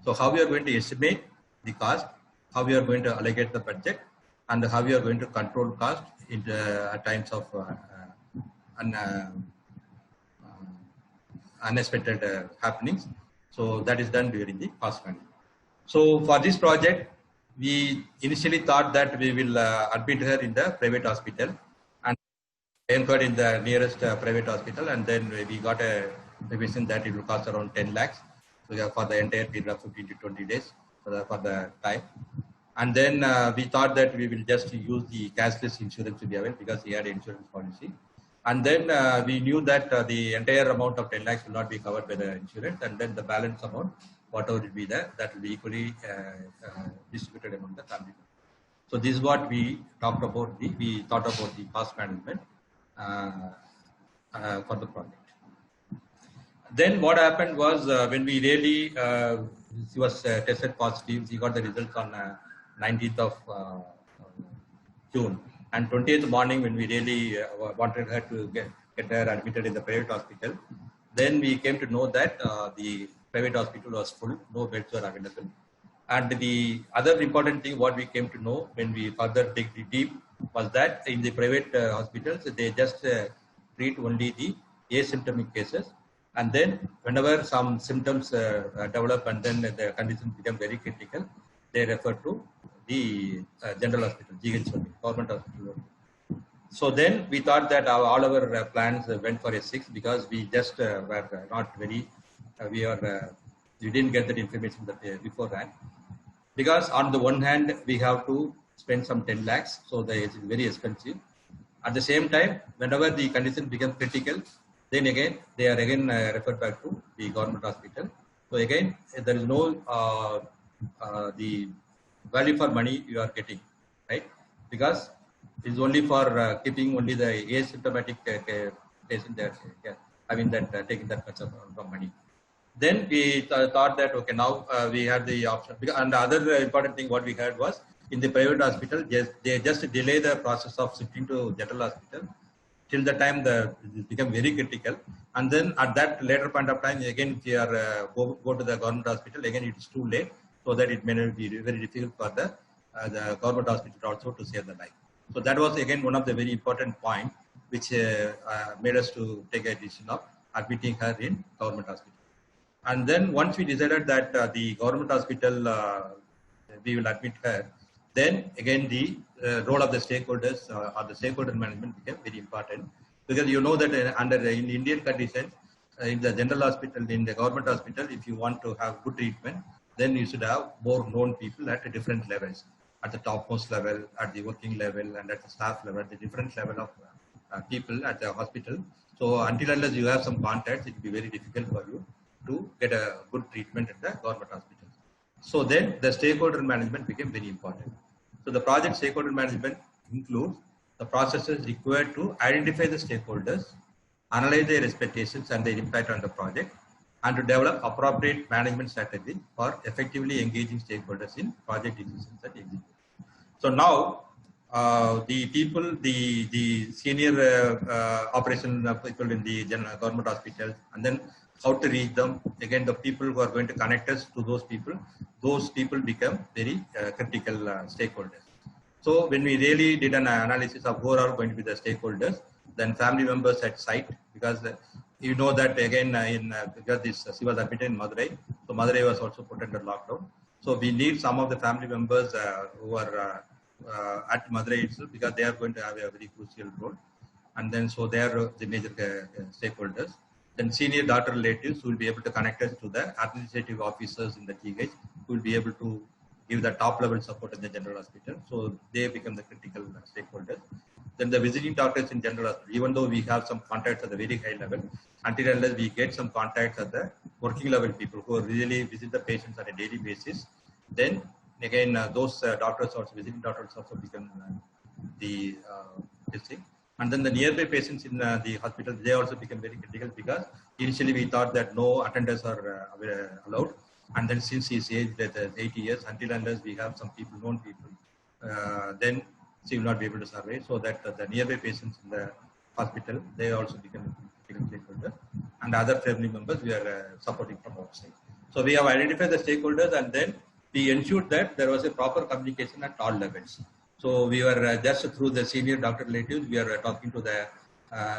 So how we are going to estimate the cost, how we are going to allocate the budget, and how we are going to control cost in at times of unexpected happenings. So that is done during the cost management. So for this project, we initially thought that we will admit her in the private hospital and incurred in the nearest private hospital, and then we got a information that it will cost around 10 lakhs for the entire period of 15 to 20 days for the time. And then we thought that we will just use the cashless insurance to be available because he had insurance policy. And then we knew that the entire amount of 10 lakhs will not be covered by the insurance, and then the balance amount, whatever will be there, that will be equally distributed among the family. So this is what we talked about. We thought about the cost management for the project. Then what happened was when we really she was tested positive. She got the results on 19th of June, and 20th morning when we really wanted her to get her admitted in the private hospital, then we came to know that the private hospital was full, no beds were available. And the other important thing what we came to know when we further dig deep was that in the private hospitals, they just treat only the asymptomatic cases. And then whenever some symptoms develop and then the condition become very critical, they refer to the general hospital, GH only, government hospital only. So then we thought that all our plans went for S6 because we just were not very, we didn't get that information that beforehand. Because on the one hand, we have to spend some 10 lakhs, so it's very expensive. At the same time, whenever the condition becomes critical, then again, they are again referred back to the government hospital. So again, there is no the value for money you are getting, right? Because it's only for keeping only the asymptomatic patient there, having that taking that much of money. Then we thought that okay, now we had the option. And the other important thing what we had was in the private hospital, they just delay the process of shifting to general hospital till the time it become very critical. And then at that later point of time, again, if you are go to the government hospital, again it's too late, so that it may not be very difficult for the government hospital also to save the life. So that was again one of the very important points which made us to take a decision of admitting her in government hospital. And then once we decided that the government hospital, we will admit her, then again the role of the stakeholders or the stakeholder management became very important, because you know that in Indian conditions, in the general hospital, in the government hospital, if you want to have good treatment, then you should have more known people at different levels, at the topmost level, at the working level, and at the staff level, at the different level of people at the hospital. So until unless you have some contacts, it will be very difficult for you to get a good treatment at the government hospital. So then the stakeholder management became very important. So the project stakeholder management includes the processes required to identify the stakeholders, analyze their expectations and their impact on the project, and to develop appropriate management strategy for effectively engaging stakeholders in project decisions and execution. So now the people, the senior operation people in the general government hospitals, and then how to reach them. Again, the people who are going to connect us to those people become very critical stakeholders. So when we really did an analysis of who are going to be the stakeholders, then family members at site, because you know that again because she was admitted in Madurai, so Madurai was also put under lockdown. So we need some of the family members who are at Madurai itself, because they are going to have a very crucial role. And then so they are the major stakeholders. Then senior doctor relatives will be able to connect us to the administrative officers in the GH, who will be able to give the top level support in the general hospital. So they become the critical stakeholders. Then the visiting doctors in general hospital, even though we have some contacts at the very high level, until unless we get some contacts at the working level people who really visit the patients on a daily basis, then again those doctors also, visiting doctors also become the this thing. And then the nearby patients in the hospital, they also become very critical, because initially we thought that no attenders are allowed. And then since he's aged at 80 years, until unless we have some people, known people, then she will not be able to survive. So that the nearby patients in the hospital, they also become critical stakeholders. And other family members we are supporting from outside. So we have identified the stakeholders, and then we ensured that there was a proper communication at all levels. So we were just through the senior doctor relatives, we are talking to the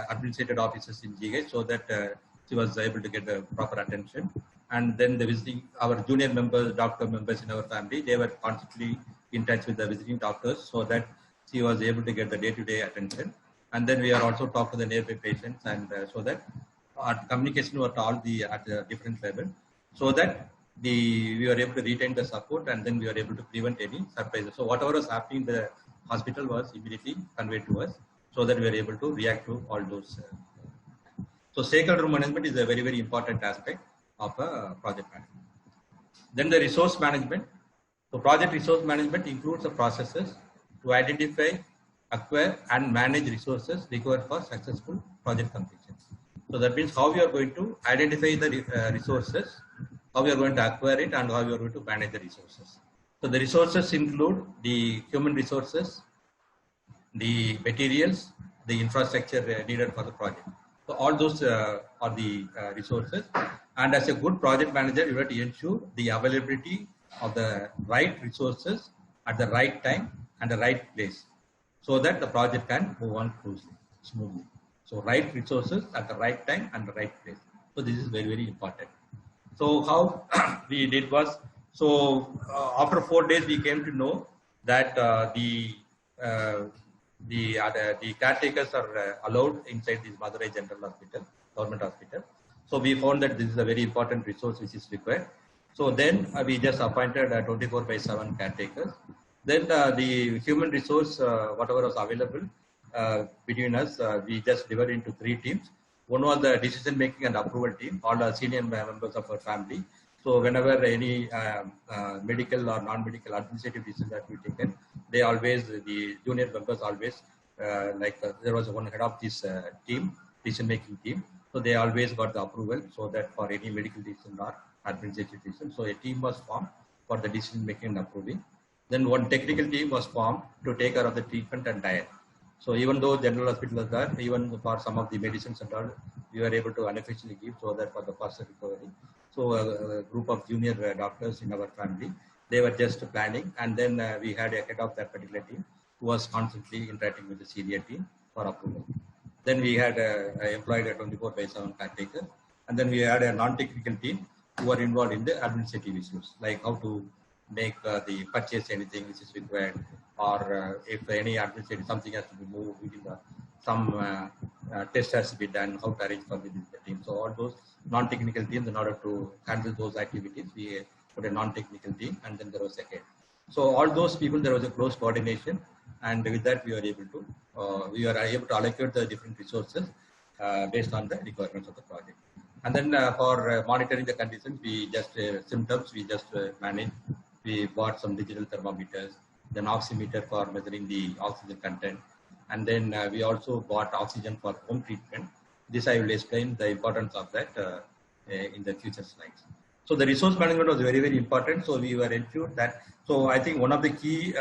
administrative officers in GH, so that she was able to get the proper attention. And then the visiting, our junior members, doctor members in our family, they were constantly in touch with the visiting doctors, so that she was able to get the day-to-day attention. And then we are also talking to the nearby patients, and so that our communication was all at a different level, so that we were able to retain the support, and then we were able to prevent any surprises. So whatever was happening in the hospital was immediately conveyed to us, so that we were able to react to all those. So stakeholder management is a very, very important aspect of a project management. Then the resource management. So project resource management includes the processes to identify, acquire and manage resources required for successful project completion. So that means how we are going to identify the resources, how we are going to acquire it, and how we are going to manage the resources. So the resources include the human resources, the materials, the infrastructure needed for the project. So all those are the resources. And as a good project manager, you have to ensure the availability of the right resources at the right time and the right place. so that the project can move on smoothly. So right resources at the right time and the right place. So this is very, very important. So how we did was, so after 4 days we came to know that the caretakers are allowed inside this Madurai General Hospital, government hospital. So we found that this is a very important resource which is required. So then we just appointed 24/7 caretakers. Then the human resource, whatever was available between us, we just divided into 3 teams. One was the decision making and approval team, all the senior members of our family. So whenever any medical or non-medical administrative decisions that we taken, they always, the junior members always, there was one head of this team, decision making team. So they always got the approval so that for any medical decision or administrative decision. So a team was formed for the decision making and approving. Then one technical team was formed to take care of the treatment and diet. So even though general hospital is there, even for some of the medicines and all, we were able to unofficially give so that for the faster recovery. So a group of junior doctors in our family, they were just planning, and then we had a head of that particular team who was constantly interacting with the senior team for approval. Then we had employed a 24/7 caretaker, and then we had a non-technical team who were involved in the administrative issues, like how to make the purchase anything which is required, or if any administrative something has to be moved within the some test has to be done, how to arrange for within the team. So all those non-technical teams, in order to handle those activities, we put a non-technical team, and then there was a head. So all those people, there was a close coordination, and with that we were able to allocate the different resources based on the requirements of the project. And then for monitoring the conditions, we just symptoms we just managed. We bought some digital thermometers, then oximeter for measuring the oxygen content, and then we also bought oxygen for home treatment. This I will explain the importance of that in the future slides. So the resource management was very, very important. So we were ensured that. So I think one of the key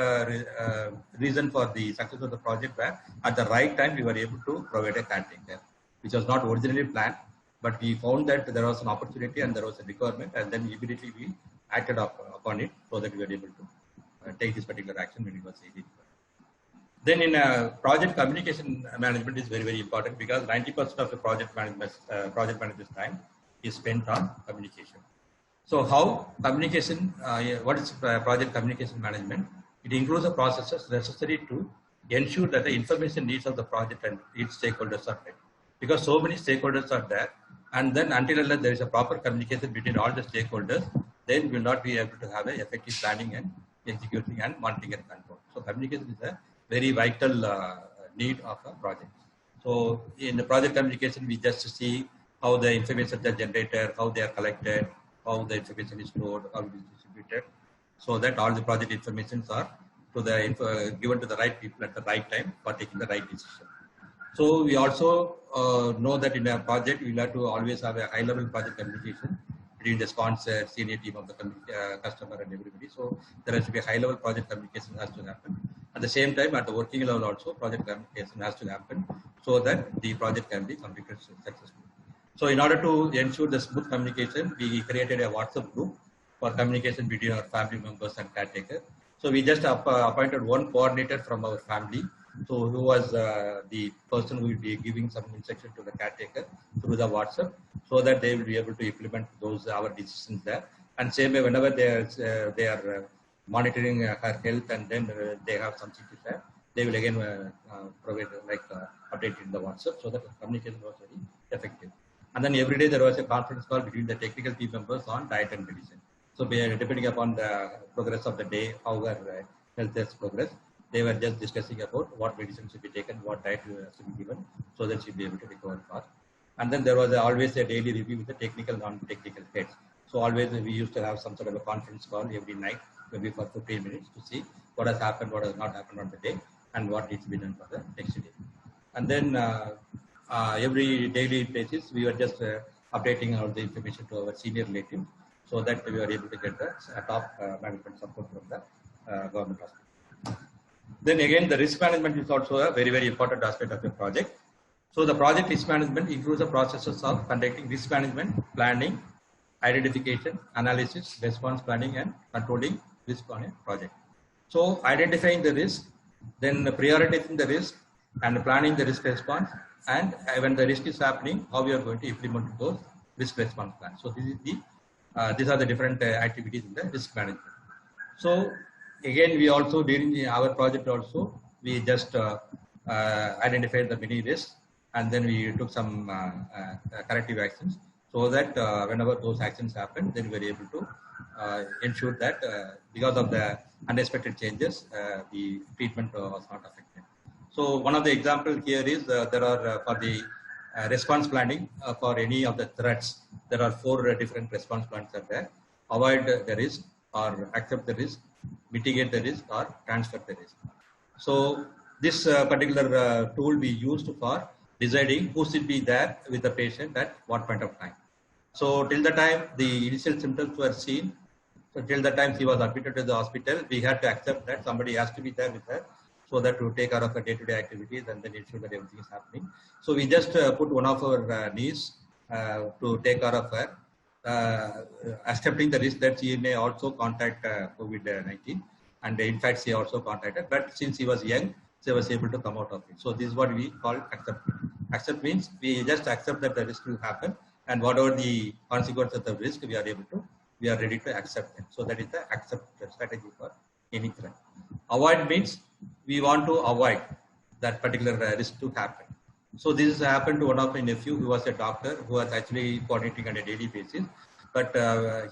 reason for the success of the project were at the right time we were able to provide a caretaker, which was not originally planned, but we found that there was an opportunity and there was a requirement, and then immediately we acted upon it so that we were able to take this particular action when it was needed. Then in project communication management is very, very important, because 90% of the project manager's time is spent on communication. So how communication, what is project communication management? It includes the processes necessary to ensure that the information needs of the project and its stakeholders are met. Because so many stakeholders are there, and then until there is a proper communication between all the stakeholders, then we will not be able to have an effective planning and executing and monitoring and control. So communication is a very vital need of a project. So in the project communication, we just see how the information is generated, how they are collected, how the information is stored, how it is distributed, so that all the project informations are given to the right people at the right time for taking the right decision. So we also know that in a project, we will have to always have a high-level project communication between the sponsor, senior team of the customer and everybody. So there has to be a high-level project communication has to happen. At the same time, at the working level also, project communication has to happen so that the project can be completed successfully. So in order to ensure the smooth communication, we created a WhatsApp group for communication between our family members and caretaker. So we just appointed one coordinator from our family, so who was the person who will be giving some instruction to the caretaker through the WhatsApp, so that they will be able to implement our decisions there. And same way, whenever they are monitoring her health, and then they have something to share, they will again provide update in the WhatsApp, so that the communication was very effective. And then every day there was a conference call between the technical team members on diet and medicine. So depending upon the progress of the day, how our health has progressed, they were just discussing about what medicine should be taken, what diet should be given, so that she'll be able to recover fast. And then there was always a daily review with the technical, non-technical heads. So always we used to have some sort of a conference call every night, maybe for 15 minutes, to see what has happened, what has not happened on the day, and what needs to be done for the next day. And then every daily basis, we were just updating all the information to our senior relatives, so that we were able to get the top management support from the government hospital. Then again, the risk management is also a very, very important aspect of the project. So the project risk management includes the processes of conducting risk management, planning, identification, analysis, response planning, and controlling risk on a project. So identifying the risk, then prioritizing the risk and planning the risk response, and when the risk is happening, how we are going to implement those risk response plans. So this is the these are the different activities in the risk management. So again, we also during our project also we just identified the many risks, and then we took some corrective actions, so that whenever those actions happen, then we were able to ensure that because of the unexpected changes, the treatment was not affected. So one of the examples here is there are for the response planning for any of the threats, there are 4 different response plans are there: avoid the risk, or accept the risk, mitigate the risk, or transfer the risk. So this particular tool we used for deciding who should be there with the patient at what point of time. So till the time the initial symptoms were seen, so till the time she was admitted to the hospital, we had to accept that somebody has to be there with her, so that to take care of her day-to-day activities and then ensure that everything is happening. So we just put one of our niece to take care of her, accepting the risk that she may also contact COVID-19, and in fact she also contacted, but since she was young, she was able to come out of it. So this is what we call accept. Accept means we just accept that the risk will happen, and whatever the consequences of the risk, we are ready to accept it. So that is the accept strategy for any threat. Avoid means we want to avoid that particular risk to happen. So this has happened to one of my nephew, who was a doctor who was actually coordinating on a daily basis, but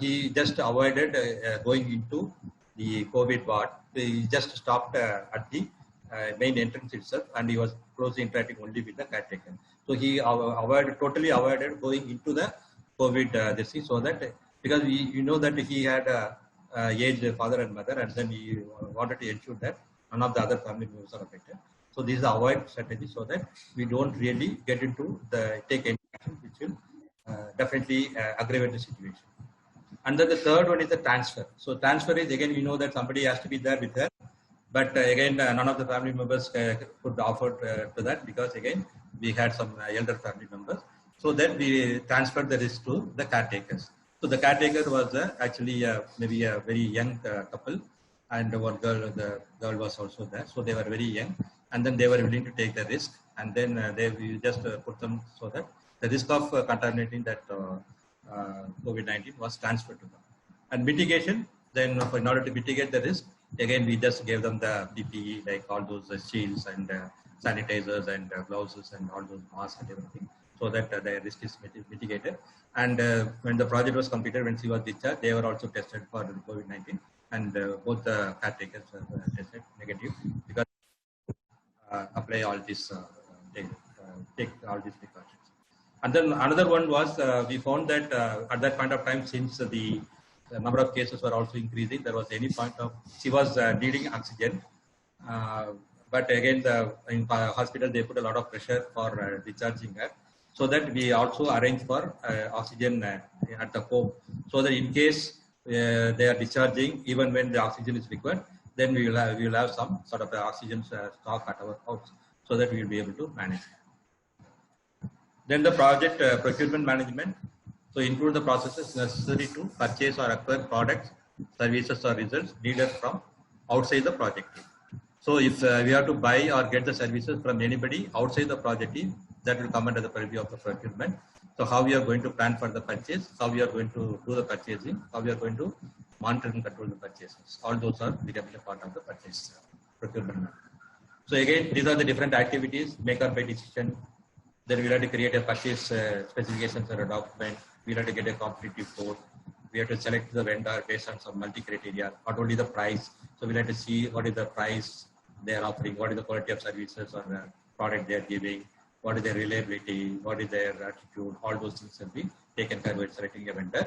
he just avoided going into the COVID ward. He just stopped at the main entrance itself, and he was closely interacting only with the caretaker. So he totally avoided going into the COVID disease, so that because you know that he had aged father and mother, and then he wanted to ensure that none of the other family members are affected. So this is the avoid strategy, so that we don't really get into take any action which will definitely aggravate the situation. And then the third one is the transfer. So transfer is, again, we know that somebody has to be there with her, but again, none of the family members could offer to that, because again, we had some elder family members. So then we transferred the risk to the caretakers. So the caretaker was actually maybe a very young couple, and one girl, the girl was also there. So they were very young, and then they were willing to take the risk, and then we just put them so that the risk of contaminating that COVID-19 was transferred to them. And mitigation, then in order to mitigate the risk, again, we just gave them the PPE, like all those shields and sanitizers and blouses and all those masks and everything, so that the risk is mitigated. And when the project was completed, when she was discharged, they were also tested for COVID-19, and both the caretakers were tested negative, because apply all this, take all these precautions. And then another one was we found that at that point of time, since the number of cases were also increasing, there was any point of she was needing oxygen, but again, in hospital they put a lot of pressure for discharging her, so that we also arrange for oxygen at the home, so that in case they are discharging, even when the oxygen is required, then we will have some sort of oxygen stock at our house, so that we will be able to manage. Then the project procurement management. So include the processes necessary to purchase or acquire products, services, or results needed from outside the project team. So if we have to buy or get the services from anybody outside the project team, that will come under the purview of the procurement. So how we are going to plan for the purchase, how we are going to do the purchasing, how we are going to monitor and control the purchases. All those are becoming a part of the purchase procurement. So again, these are the different activities: make or buy decision. Then we have to create a purchase specifications or a document. We have to get a competitive quote. We have to select the vendor based on some multi-criteria, not only the price. So we have to see what is the price they are offering, what is the quality of services or the product they are giving, what is their reliability, what is their attitude. All those things will be taken care of when selecting a vendor.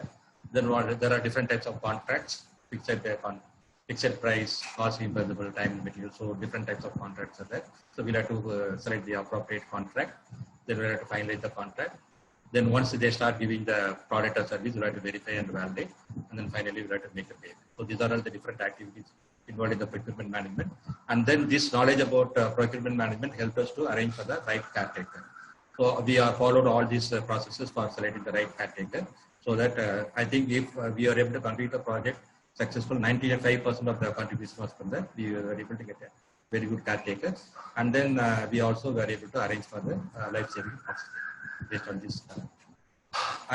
Then there are different types of contracts: fixed price, cost reimbursable, time and material. So different types of contracts are there. So we'll have to select the appropriate contract. Then we'll have to finalize the contract. Then once they start giving the product or service, we'll have to verify and validate. And then finally, we'll have to make the payment. So these are all the different activities involved in the procurement management. And then this knowledge about procurement management helped us to arrange for the right caretaker. So we are followed all these processes for selecting the right caretaker. So that I think if we are able to complete the project successful, 95% of the contribution was from that. We were able to get very good caretaker. And then we also were able to arrange for the life-saving oxygen based on this.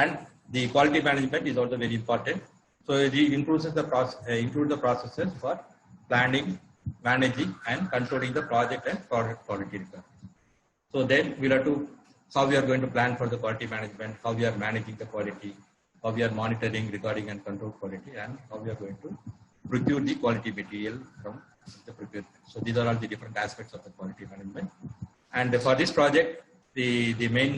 And the quality management is also very important. So it includes the processes for planning, managing, and controlling the project and product quality requirements. So then we'll have to how we are going to plan for the quality management, how we are managing the quality, how we are monitoring, recording, and control quality, and how we are going to procure the quality material from the procurement. So these are all the different aspects of the quality management. And for this project, the main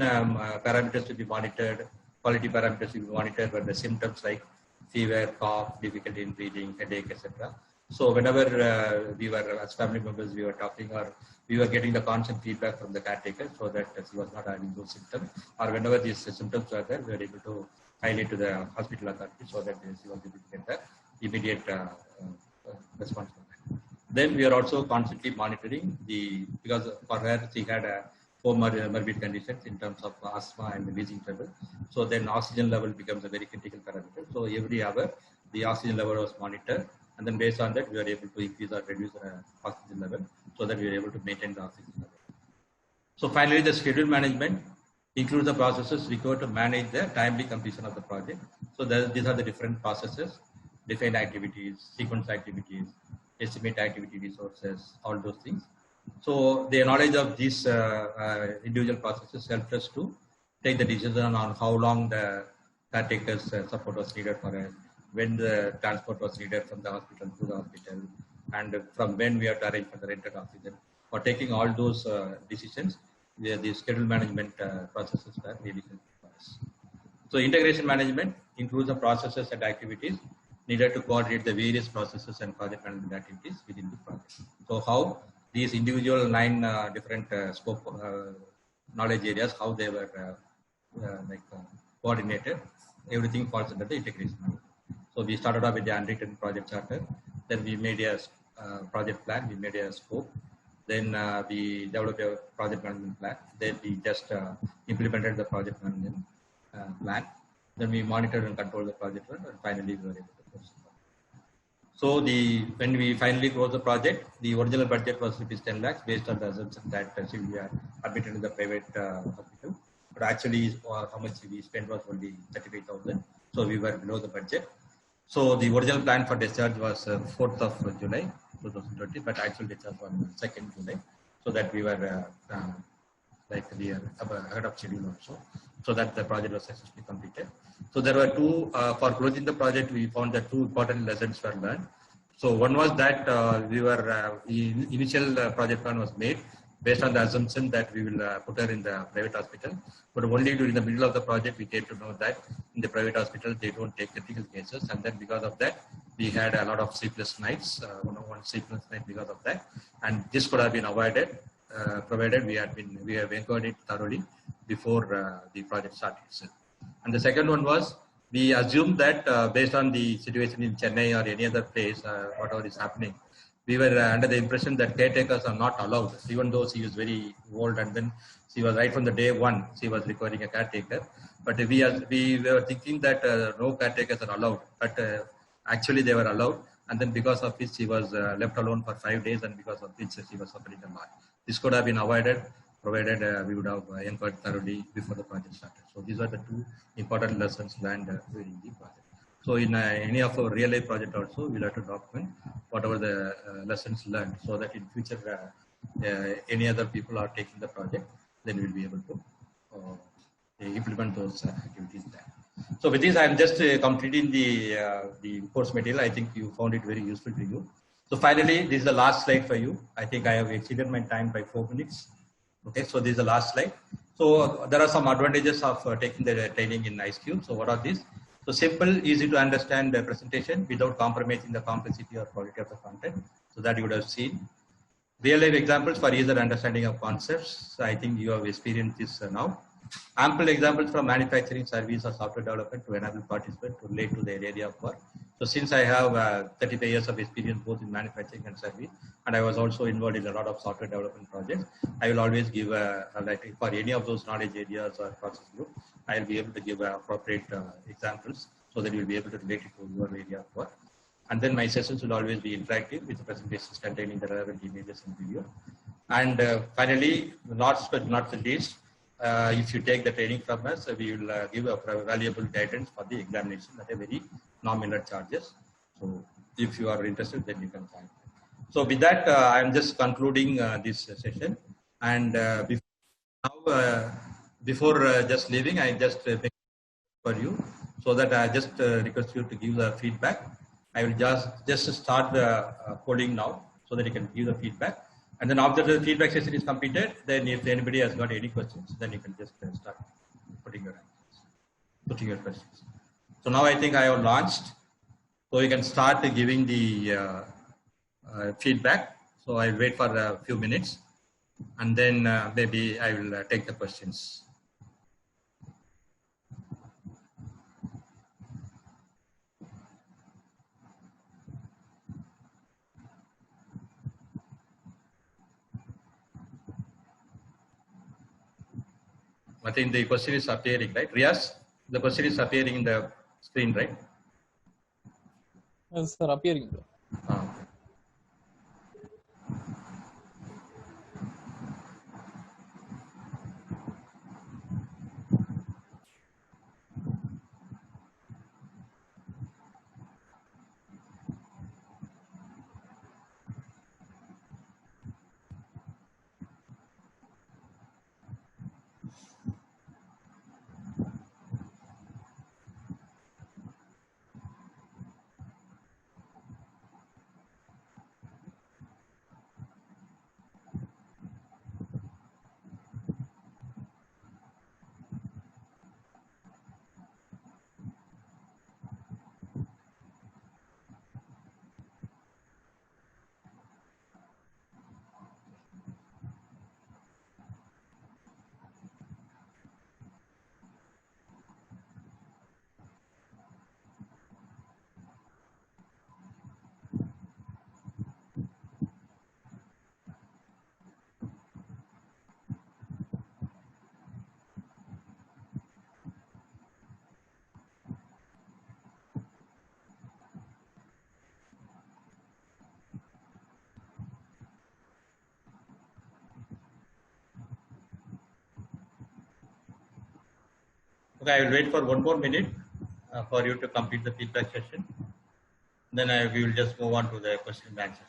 parameters to be monitored, quality parameters to be monitored were the symptoms like fever, cough, difficulty in breathing, headache, etc. So whenever we were, as family members, we were talking or we were getting the constant feedback from the caretaker so that she was not having those symptoms, or whenever these symptoms were there, we were able to highlight to the hospital authority so that she was able to get the immediate response from that. Then we are also constantly monitoring because for her she had comorbid conditions in terms of asthma and wheezing trouble. So then oxygen level becomes a very critical parameter. So every hour the oxygen level was monitored, and then based on that we are able to increase or reduce the oxygen level so that we are able to maintain the oxygen level. So finally, the schedule management includes the processes required to manage the timely completion of the project. So these are the different processes: define activities, sequence activities, estimate activity resources, all those things. So the knowledge of these individual processes helped us to take the decision on how long the caretaker's support was needed for us, when the transport was needed from the hospital to the hospital, and from when we are to arrange for the rented oxygen. For taking all those decisions, the schedule management processes were really helpful for us. So integration management includes the processes and activities needed to coordinate the various processes and project management activities within the project. So how these individual 9 different scope knowledge areas, how they were coordinated, everything falls under the integration management. So we started off with the unwritten project charter, then we made a project plan, we made a scope, then we developed a project management plan, then we just implemented the project management plan, then we monitored and controlled the project, and finally we were able to close the project. So when we finally closed the project, the original budget was ₹10 lakhs based on the assumption that we are admitted in the private hospital, but actually how much we spent was only 35,000, so we were below the budget. So the original plan for discharge was 4th of July 2020, but actual discharge was 2nd July, so that we were we are ahead of schedule also, so that the project was successfully completed. So there were for closing the project, we found that 2 important lessons were learned. So one was that the initial project plan was made based on the assumption that we will put her in the private hospital, but only during the middle of the project we came to know that in the private hospital they don't take critical cases, and then because of that we had a lot of sleepless nights, one sleepless night because of that, and this could have been avoided provided we have inquired it thoroughly before the project started. And the second one was, we assumed that based on the situation in Chennai or any other place, whatever is happening, we were under the impression that caretakers are not allowed, even though she was very old, and then she was right from the day one, she was requiring a caretaker. But we were thinking that no caretakers are allowed, but actually they were allowed. And then because of this, she was left alone for 5 days, and because of which she was suffering a lot. This could have been avoided, provided we would have inquired thoroughly before the project started. So these are the 2 important lessons learned during the project. So in any of our real life project also, we'll have to document whatever the lessons learned, so that in future any other people are taking the project, then we'll be able to implement those activities there. So with this, I'm just completing the course material. I think you found it very useful to you. So finally, this is the last slide for you. I think I have exceeded my time by 4 minutes. Okay, so this is the last slide. So there are some advantages of taking the training in IceCube. So what are these? So simple, easy to understand the presentation without compromising the complexity or quality of the content. So that you would have seen. Real life examples for easier understanding of concepts. So I think you have experienced this now. Ample examples from manufacturing, service, or software development to enable participants to relate to their area of work. So since I have 35 years of experience both in manufacturing and service, and I was also involved in a lot of software development projects, I will always give like for any of those knowledge areas or process group, I will be able to give appropriate examples so that you will be able to relate it to your area of work. And then my sessions will always be interactive with presentations containing the relevant images and video. And finally, last but not the least, if you take the training from us, we will give a valuable guidance for the examination at a very nominal charges. So if you are interested, then you can find. So with that, I am just concluding this session. And before just leaving, I just make for you, so that I just request you to give the feedback. I will just start the polling now, so that you can give the feedback. And then after the feedback session is completed, then if anybody has got any questions, then you can just start putting your answers, putting your questions. So now I think I have launched, so you can start giving the feedback. So I'll wait for a few minutes, and then maybe I will take the questions. I think the question is appearing, right? Riaz, the question is appearing in the screen, right? Yes, sir, appearing. Okay. Okay, I will wait for 1 more minute for you to complete the feedback session. Then we will just move on to the question and answer session.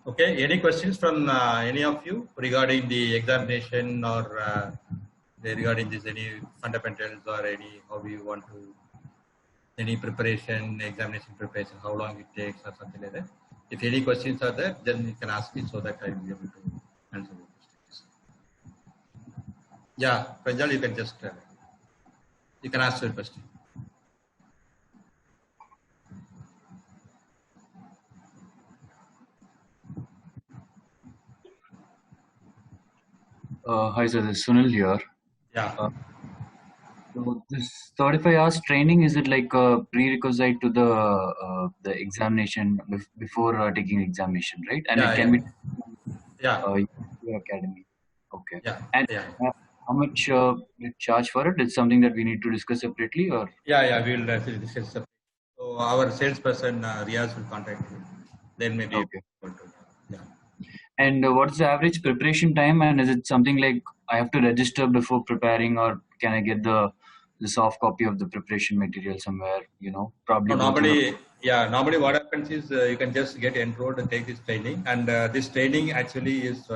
Okay, any questions from any of you regarding the examination, or regarding this, any fundamentals, or any how you want to, any preparation, examination preparation, how long it takes or something like that? If any questions are there, then you can ask me so that I will be able to answer the questions. Yeah, Pranjal, you can just, you can ask your question. Hi, sir. This is Sunil here. Yeah. So this 35 hours training, is it like a prerequisite to the examination before taking examination, right? And Yeah, it can be your academy. Okay. Yeah. And how much you charge for it? It's something that we need to discuss separately, or? Yeah, we will discuss separately. So our salesperson Riaz will contact you. Then maybe. Okay. Yeah. And what's the average preparation time? And is it something like I have to register before preparing, or can I get the soft copy of the preparation material somewhere? Probably. So normally what happens is you can just get enrolled and take this training, and this training actually is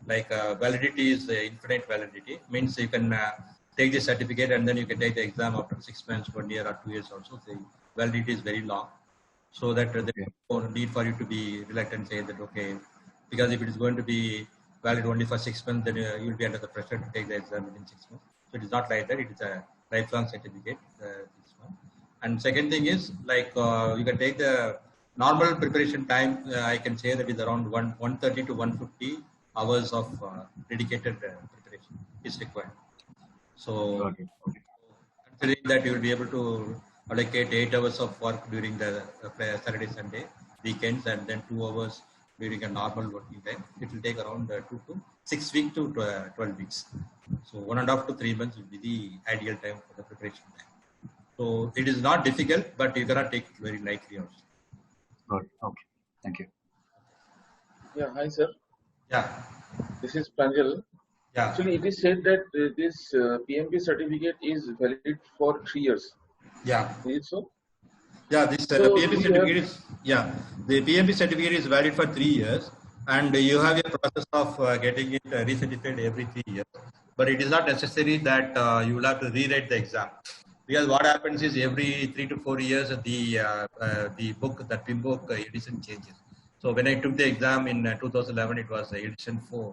validity is infinite validity. Means you can take the certificate and then you can take the exam after 6 months, 1 year, or 2 years also. The validity is very long, so that there's no need for you to be reluctant and say that okay, because if it is going to be valid only for 6 months, then you will be under the pressure to take the exam within 6 months. So it is not like that. It is a lifelong certificate. This one. And second thing is like you can take the normal preparation time. I can say that is around 130 to 150 hours of dedicated preparation is required. So Got it. Okay. considering that you will be able to allocate 8 hours of work during the Saturday, Sunday, weekends, and then 2 hours during a normal working time, it will take around 2 to 6 weeks to 12 weeks. So 1.5 to 3 months will be the ideal time for the preparation time. So it is not difficult, but you cannot take it very lightly also. Got it. Okay. Thank you. Yeah, hi sir. Yeah, This is Pranjal. yeah, Actually, it is said that this PMP certificate is valid for 3 years. yeah. Is it so? Yeah, this So PMP we certificate have- is, yeah, the PMP certificate is valid for 3 years, and you have a process of getting it recertified every 3 years. But it is not necessary that you will have to rewrite the exam, because what happens is every 3 to 4 years the book, that PIM book edition changes. So when I took the exam in 2011, it was edition 4,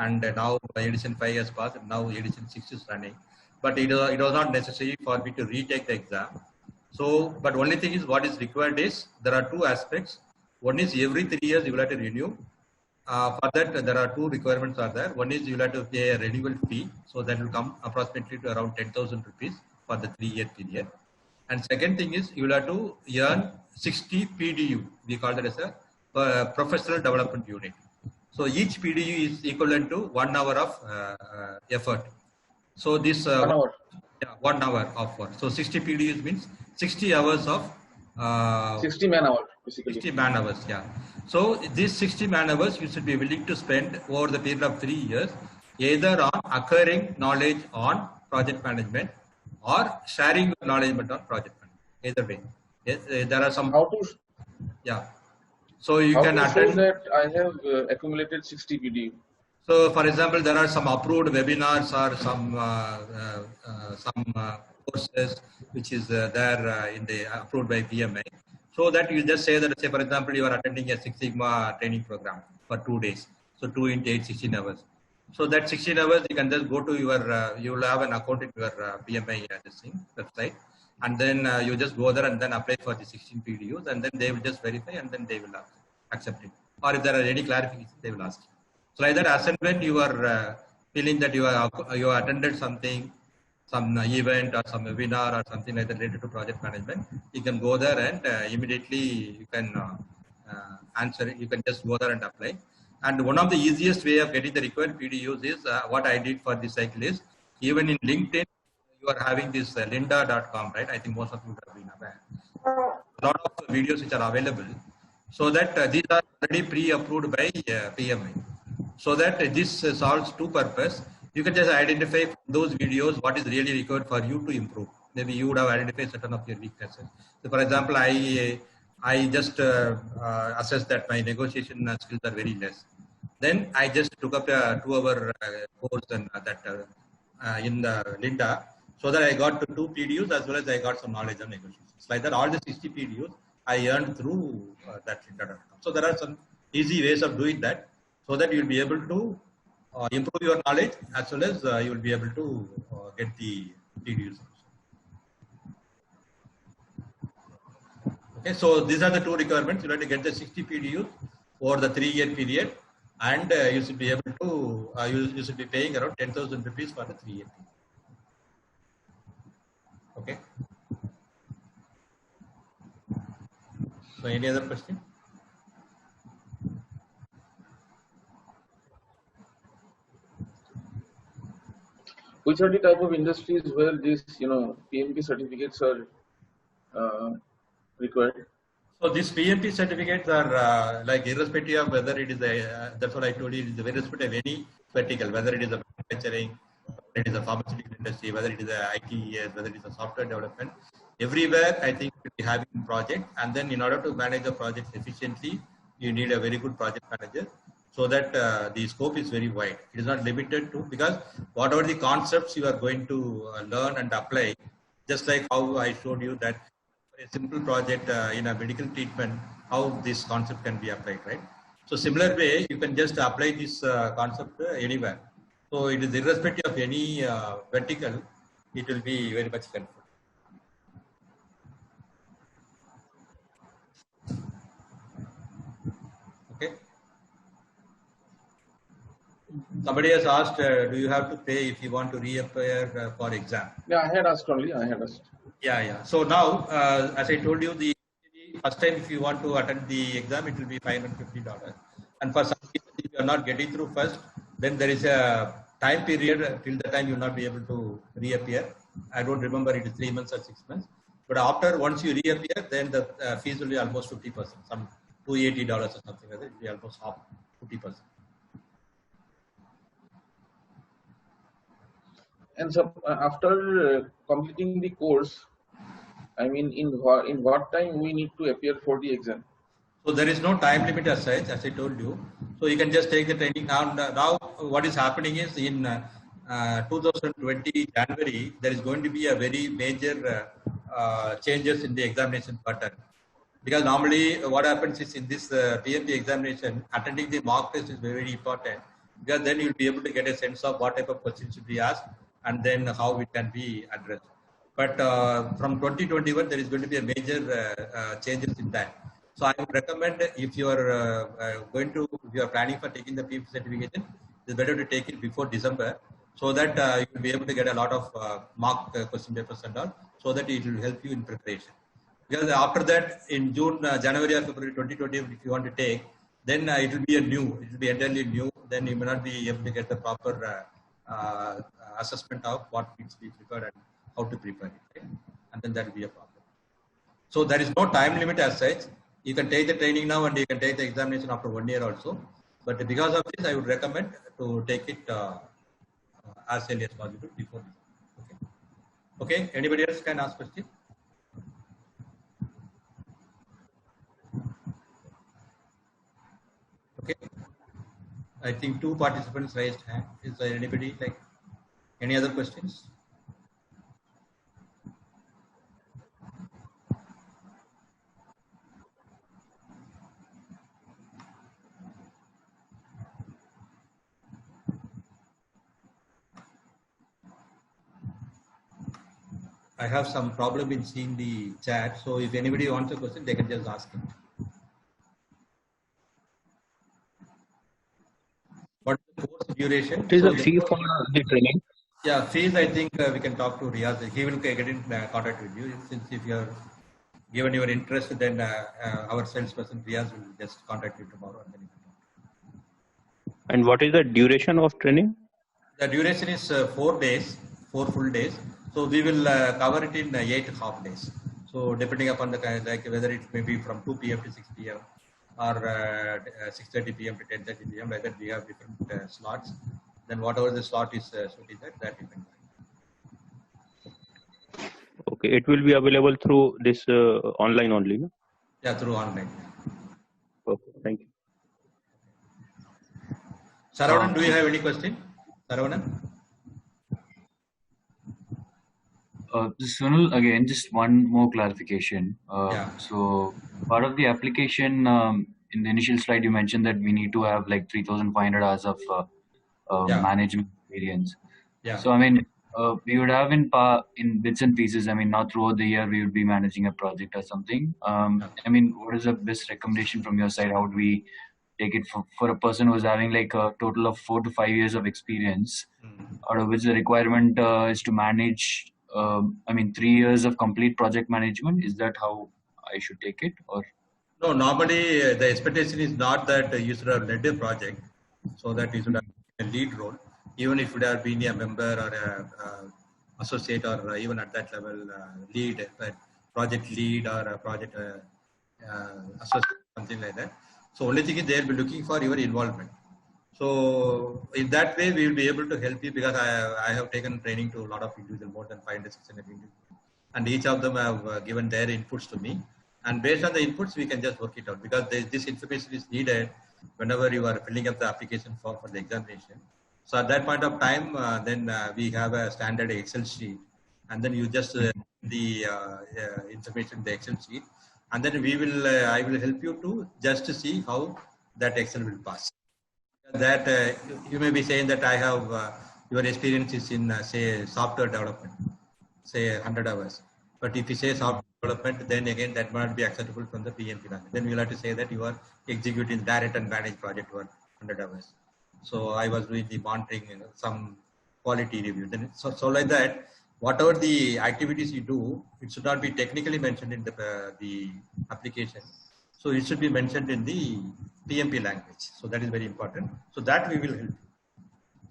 and now edition 5 has passed, and now edition 6 is running. But it was not necessary for me to retake the exam. So, but only thing is what is required is there are two aspects. One is every 3 years you will have to renew. For that, there are two requirements are there. One is you will have to pay a renewal fee. So that will come approximately to around 10,000 rupees for the 3-year period. And second thing is you will have to earn 60 PDU. We call that as a professional development unit. So each PDU is equivalent to 1 hour of effort. So this 1 hour. yeah, 1 hour of work. So 60 PDUs means 60 hours of 60 man hour, basically. 60 man hours. Yeah. So these 60 man hours you should be willing to spend over the period of 3 years, either on acquiring knowledge on project management or sharing your knowledge on project management. Either way. Yes, there are some. How to Yeah. So you how can to show attend. that I have accumulated 60 PDU? So, for example, there are some approved webinars or some courses which is there in the approved by PMI. So that you just say that, say for example, you are attending a Six Sigma training program for 2 days. So 2 into 8, 16 hours. So that 16 hours you can just go to your, you will have an account in your PMI this thing, website, and then you just go there and then apply for the 16 PDUs, and then they will just verify and then they will accept it. Or if there are any clarifications, they will ask you. So like that, as and when you are feeling that you attended something, some event or some webinar or something like that related to project management, you can go there and immediately you can answer it. You can just go there and apply. And one of the easiest way of getting the required PDUs is what I did for this cycle is, even in LinkedIn, you are having this lynda.com, right? I think most of you have been aware. A lot of videos which are available, so that these are already pre-approved by PMI. So that this solves two purposes. You can just identify from those videos what is really required for you to improve. Maybe you would have identified certain of your weaknesses. So for example, I just assessed that my negotiation skills are very less. Then I just took up a 2-hour course and in the Lynda, so that I got to 2 PDUs as well as I got some knowledge on negotiations. Like that, all the 60 PDUs I earned through that Lynda.com. So there are some easy ways of doing that, so that you will be able to improve your knowledge as well as you will be able to get the PDUs. Okay, so these are the two requirements. You have to get the 60 PDUs over the 3-year period, and you should be able to, you should be paying around 10,000 rupees for the 3-year period. Okay. So any other question? Which are the type of industries where these, PMP certificates are required? So these PMP certificates are like irrespective of whether it is that's what I told you, it is irrespective of any vertical, whether it is a manufacturing, whether it is a pharmaceutical industry, whether it is a IT, whether it is a software development. Everywhere, I think we have a project, and then in order to manage the project efficiently, you need a very good project manager, so that the scope is very wide. It is not limited to, because whatever the concepts you are going to learn and apply, just like how I showed you that a simple project in a medical treatment, how this concept can be applied, right? So similar way, you can just apply this concept anywhere. So it is irrespective of any vertical, it will be very much helpful. Somebody has asked, do you have to pay if you want to reappear for exam? Yeah, I had asked only. I had asked. Yeah. So now, as I told you, the first time if you want to attend the exam, it will be $550. And for some people, if you are not getting through first, then there is a time period till the time you will not be able to reappear. I don't remember it is 3 months or 6 months. But after once you reappear, then the fees will be almost 50%, some $280 or something like that. It will be almost half, 50%. And so after completing the course, I mean, in what time we need to appear for the exam? So there is no time limit as such, as I told you. So you can just take the training now. Now what is happening is in 2020 January, there is going to be a very major changes in the examination pattern. Because normally what happens is in this PMP examination, attending the mock test is very important, because then you'll be able to get a sense of what type of questions should be asked and then how it can be addressed. But from 2021, there is going to be a major changes in that. So I would recommend if you are if you are planning for taking the PMP certification, it's better to take it before December, so that you will be able to get a lot of mock question papers and all, so that it will help you in preparation. Because after that, in June, January or February 2020, if you want to take, then it will be it will be entirely new. Then you may not be able to get the proper assessment of what needs to be prepared and how to prepare it. Right? And then that will be a problem. So there is no time limit as such. You can take the training now and you can take the examination after 1 year also. But because of this, I would recommend to take it as early as possible before. Okay. Anybody else can ask question? Okay. I think 2 participants raised hand. Is there anybody like any other questions? I have some problem in seeing the chat. So if anybody wants a question, they can just ask it. What is the course duration? What is the fee for the training? Yeah, fees, I think we can talk to Riyaz. He will get in contact with you. Since if you are given your interest, then our salesperson Riyaz will just contact you tomorrow. And what is the duration of training? The duration is 4 days, 4 full days. So we will cover it in 8 half days. So depending upon the kind, like whether it may be from 2 p.m. to 6 p.m. or 6:30 p.m. to 10:30 p.m. Whether we have different slots, then whatever the slot is suited that you can find. Okay, it will be available through this online only, no? Yeah, through online. Okay, thank you. Saravanan, do you have any question? Saravanan? Sunil, again, just one more clarification. So part of the application, in the initial slide, you mentioned that we need to have like 3,500 hours of management experience. Yeah. So, I mean, we would have in bits and pieces, I mean, not throughout the year, we would be managing a project or something. I mean, what is the best recommendation from your side? How do we take it for a person who is having like a total of 4 to 5 years of experience, out of which the requirement is to manage 3 years of complete project management? Is that how I should take it, or? No, normally the expectation is not that you should have led a project, so that you should have a lead role, even if you have been a member or a associate or even at that level lead, project lead or a project associate, something like that. So only thing is they will be looking for your involvement. So in that way, we will be able to help you, because I have taken training to a lot of individuals, more than 500, 600 individuals, and each of them have given their inputs to me. And based on the inputs, we can just work it out, because this information is needed whenever you are filling up the application form for the examination. So at that point of time, then we have a standard Excel sheet, and then you just the information in the Excel sheet, and then I will help you to just to see how that Excel will pass. That you may be saying that I have your experience is in say software development, say 100 hours. But if you say software development, then again that might not be acceptable from the PMP language. Then we'll have to say that you are executing direct and managed project work 100 hours. So I was doing the monitoring, some quality review. Then so like that, whatever the activities you do, it should not be technically mentioned in the application. So it should be mentioned in the PMP language. So that is very important. So that we will help.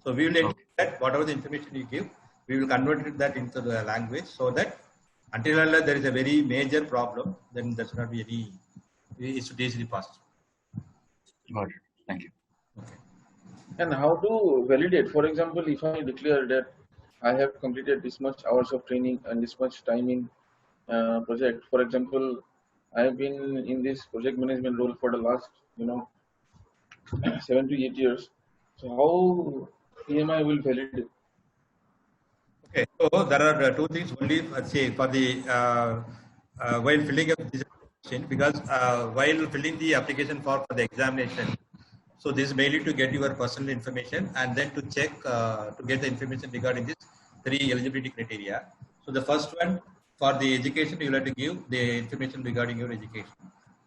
So we will ensure that whatever the information you give, we will convert that into the language, so that until unless there is a very major problem, then there should not be any. It should easily pass. Got it. Thank you. Okay. And how to validate? For example, if I declare that I have completed this much hours of training and this much time in project. For example, I have been in this project management role for the last 7 to 8 years. So how PMI will validate? Okay, so there are two things only. Say for the while filling up this application, because while filling the application form for the examination, so this is mainly to get your personal information and then to check to get the information regarding this 3 eligibility criteria. So the first one, for the education, you have to give the information regarding your education.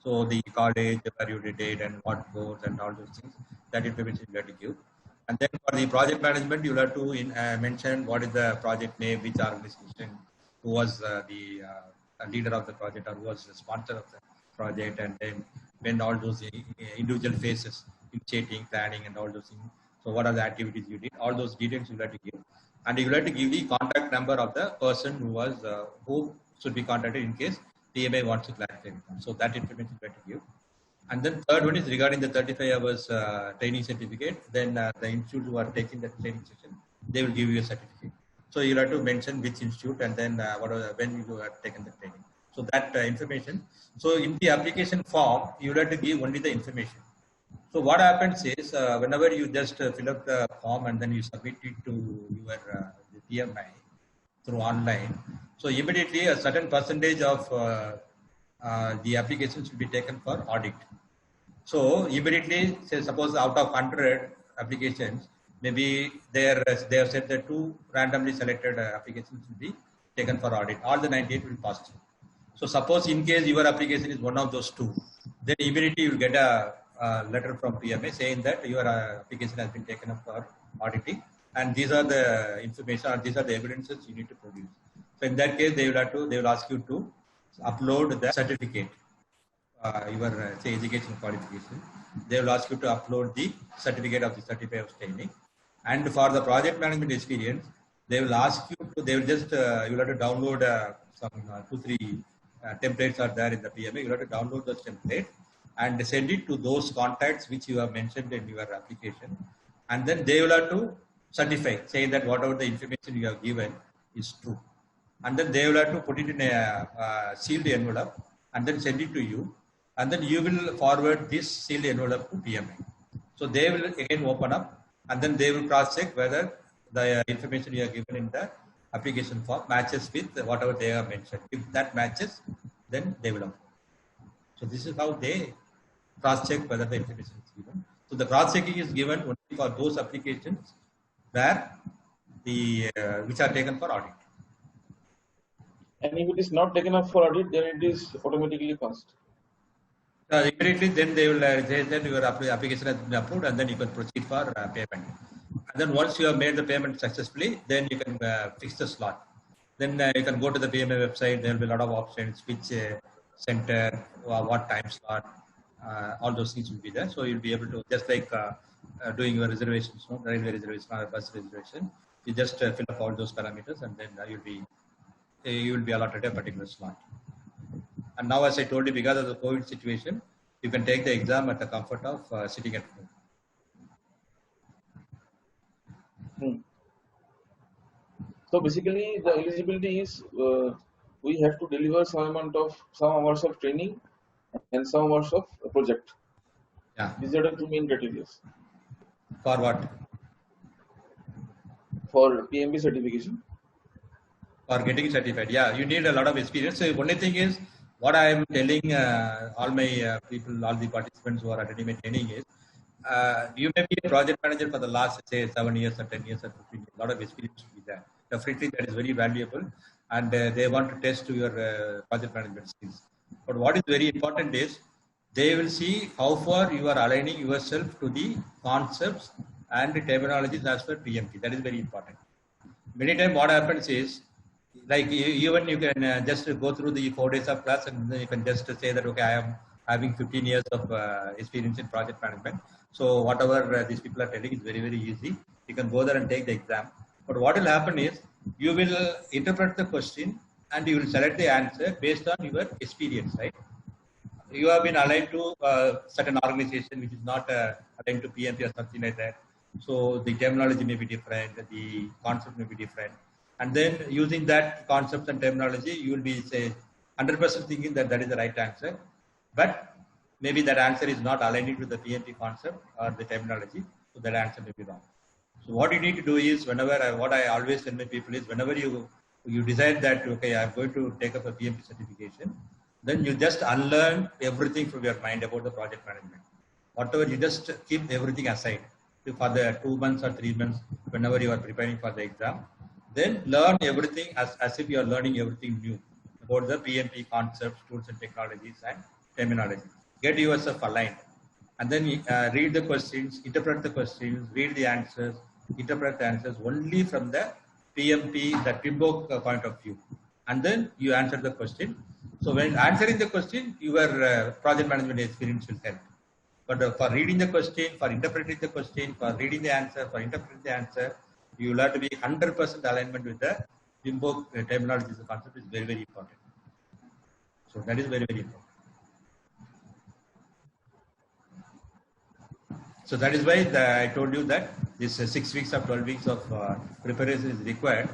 So the college, where you did and what course and all those things, that information you have to give. And then for the project management, you have to mention what is the project name, which organization, who was the leader of the project, or who was the sponsor of the project, and then when all those individual phases, initiating, planning, and all those things. So what are the activities you did? All those details you have to give, and you have to give the contact number of the person who was who should be contacted in case PMI wants to clarify. So that information you have to give. And then third one is regarding the 35 hours training certificate. Then the institute who are taking the training session, they will give you a certificate. So you have to mention which institute and then when you have taken the training. So that information. So in the application form, you have to give only the information. So what happens is whenever you just fill up the form and then you submit it to your PMI through online, so immediately a certain percentage of the applications will be taken for audit. So immediately, say suppose out of 100 applications, maybe they have said that 2 randomly selected applications will be taken for audit. All the 98 will pass through. So suppose in case your application is one of those 2, then immediately you will get a letter from PMA saying that your application has been taken up for auditing, and these are the information, or these are the evidences you need to produce. So in that case, they will ask you to upload the certificate, your say education qualification. They will ask you to upload the certificate of the 35 hours training, and for the project management experience, they will ask you to. They will just you will have to download some 2-3 templates are there in the PMA. You will have to download those templates and send it to those contacts which you have mentioned in your application, and then they will have to certify, saying that whatever the information you have given is true, and then they will have to put it in a sealed envelope and then send it to you, and then you will forward this sealed envelope to PMI. So they will again open up, and then they will cross check whether the information you have given in the application form matches with whatever they have mentioned. If that matches, then they will approve. So this is how they cross-check whether the information is given. So the cross-checking is given only for those applications where the which are taken for audit. And if it is not taken up for audit, then it is automatically passed. Immediately, then they will say that your application has been approved, and then you can proceed for payment. And then once you have made the payment successfully, then you can fix the slot. Then you can go to the PMA website. There will be a lot of options, which center, what time slot, all those things will be there. So you'll be able to, just like doing your reservations, railway reservation or bus reservation, you just fill up all those parameters, and then you will be allotted a particular slot. And now, as I told you, because of the COVID situation, you can take the exam at the comfort of sitting at home. So basically, the eligibility is we have to deliver some hours of training and some hours of project. Yeah. These are the 2 main criteria. For what? For PMP certification. For getting certified, yeah, you need a lot of experience. So only thing is, what I am telling all my people, all the participants who are attending my training is, you may be a project manager for the last, say, 7 years or 10 years or 15 years. A lot of experience will be there. Definitely, that is very valuable, and they want to test your project management skills. But what is very important is, they will see how far you are aligning yourself to the concepts and the terminologies as per PMP. That is very important. Many times what happens is, like even you can just go through the 4 days of class and you can just say that, okay, I am having 15 years of experience in project management. So whatever these people are telling is very, very easy. You can go there and take the exam. But what will happen is, you will interpret the question and you will select the answer based on your experience, right? You have been aligned to certain organization which is not aligned to PMP or something like that. So the terminology may be different, the concept may be different. And then using that concept and terminology, you will be, say, 100% thinking that that is the right answer. But maybe that answer is not aligned to the PMP concept or the terminology, so that answer may be wrong. So what you need to do is, what I always tell my people is, whenever you decide that, okay, I'm going to take up a PMP certification, then you just unlearn everything from your mind about the project management. Whatever, you just keep everything aside for the 2 months or 3 months, whenever you are preparing for the exam. Then learn everything as if you are learning everything new about the PMP concepts, tools and technologies and terminology. Get yourself aligned. And then read the questions, interpret the questions, read the answers, interpret the answers only from the PMP, the PMBOK point of view. And then you answer the question. So when answering the question, your project management experience will help. But for reading the question, for interpreting the question, for reading the answer, for interpreting the answer, you will have to be 100% alignment with the PMBOK terminology. The concept is very, very important. So that is very, very important. So that is why I told you that this 6 weeks or 12 weeks of preparation is required.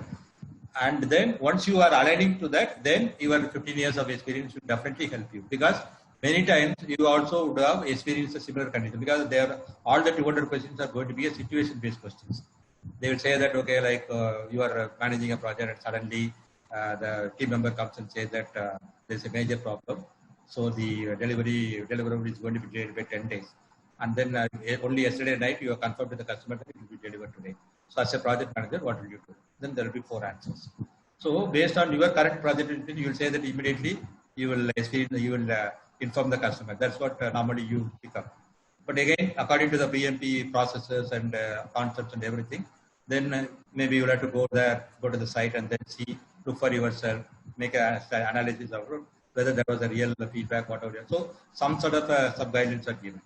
And then once you are aligning to that, then your 15 years of experience will definitely help you, because many times you also would have experienced a similar condition, because all the 200 questions are going to be a situation-based questions. They will say that, okay, like you are managing a project and suddenly the team member comes and says that there's a major problem. So the deliverable is going to be delayed by 10 days. And then only yesterday night you are confirmed to the customer that it will be delivered today. So as a project manager, what will you do? Then there will be 4 answers. So based on your current project, you will say that immediately you will inform the customer. That's what normally you pick up. But again, according to the PMP processes and concepts and everything, then maybe you will have to go to the site and then look for yourself, make an analysis of whether there was a real feedback, whatever. So some sort of sub-guidelines are given.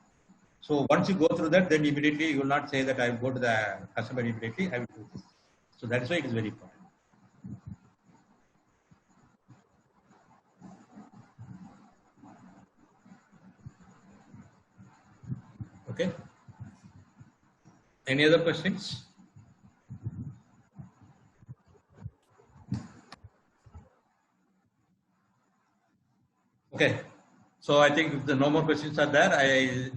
So once you go through that, then immediately you will not say that I will go to the customer immediately, I will do this. So that is why it is very important. Okay. Any other questions? Okay. So I think if no more questions are there,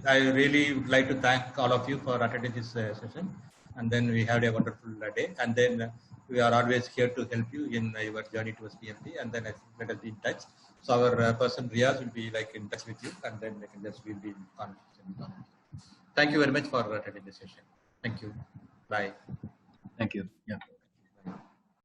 I really would like to thank all of you for attending this session. And then we had a wonderful day. And then we are always here to help you in your journey towards PMP. And then let us be in touch. So our person Riaz will be like in touch with you, and then we can we'll be in conversation. Thank you very much for attending this session. Thank you. Bye. Thank you. Yeah.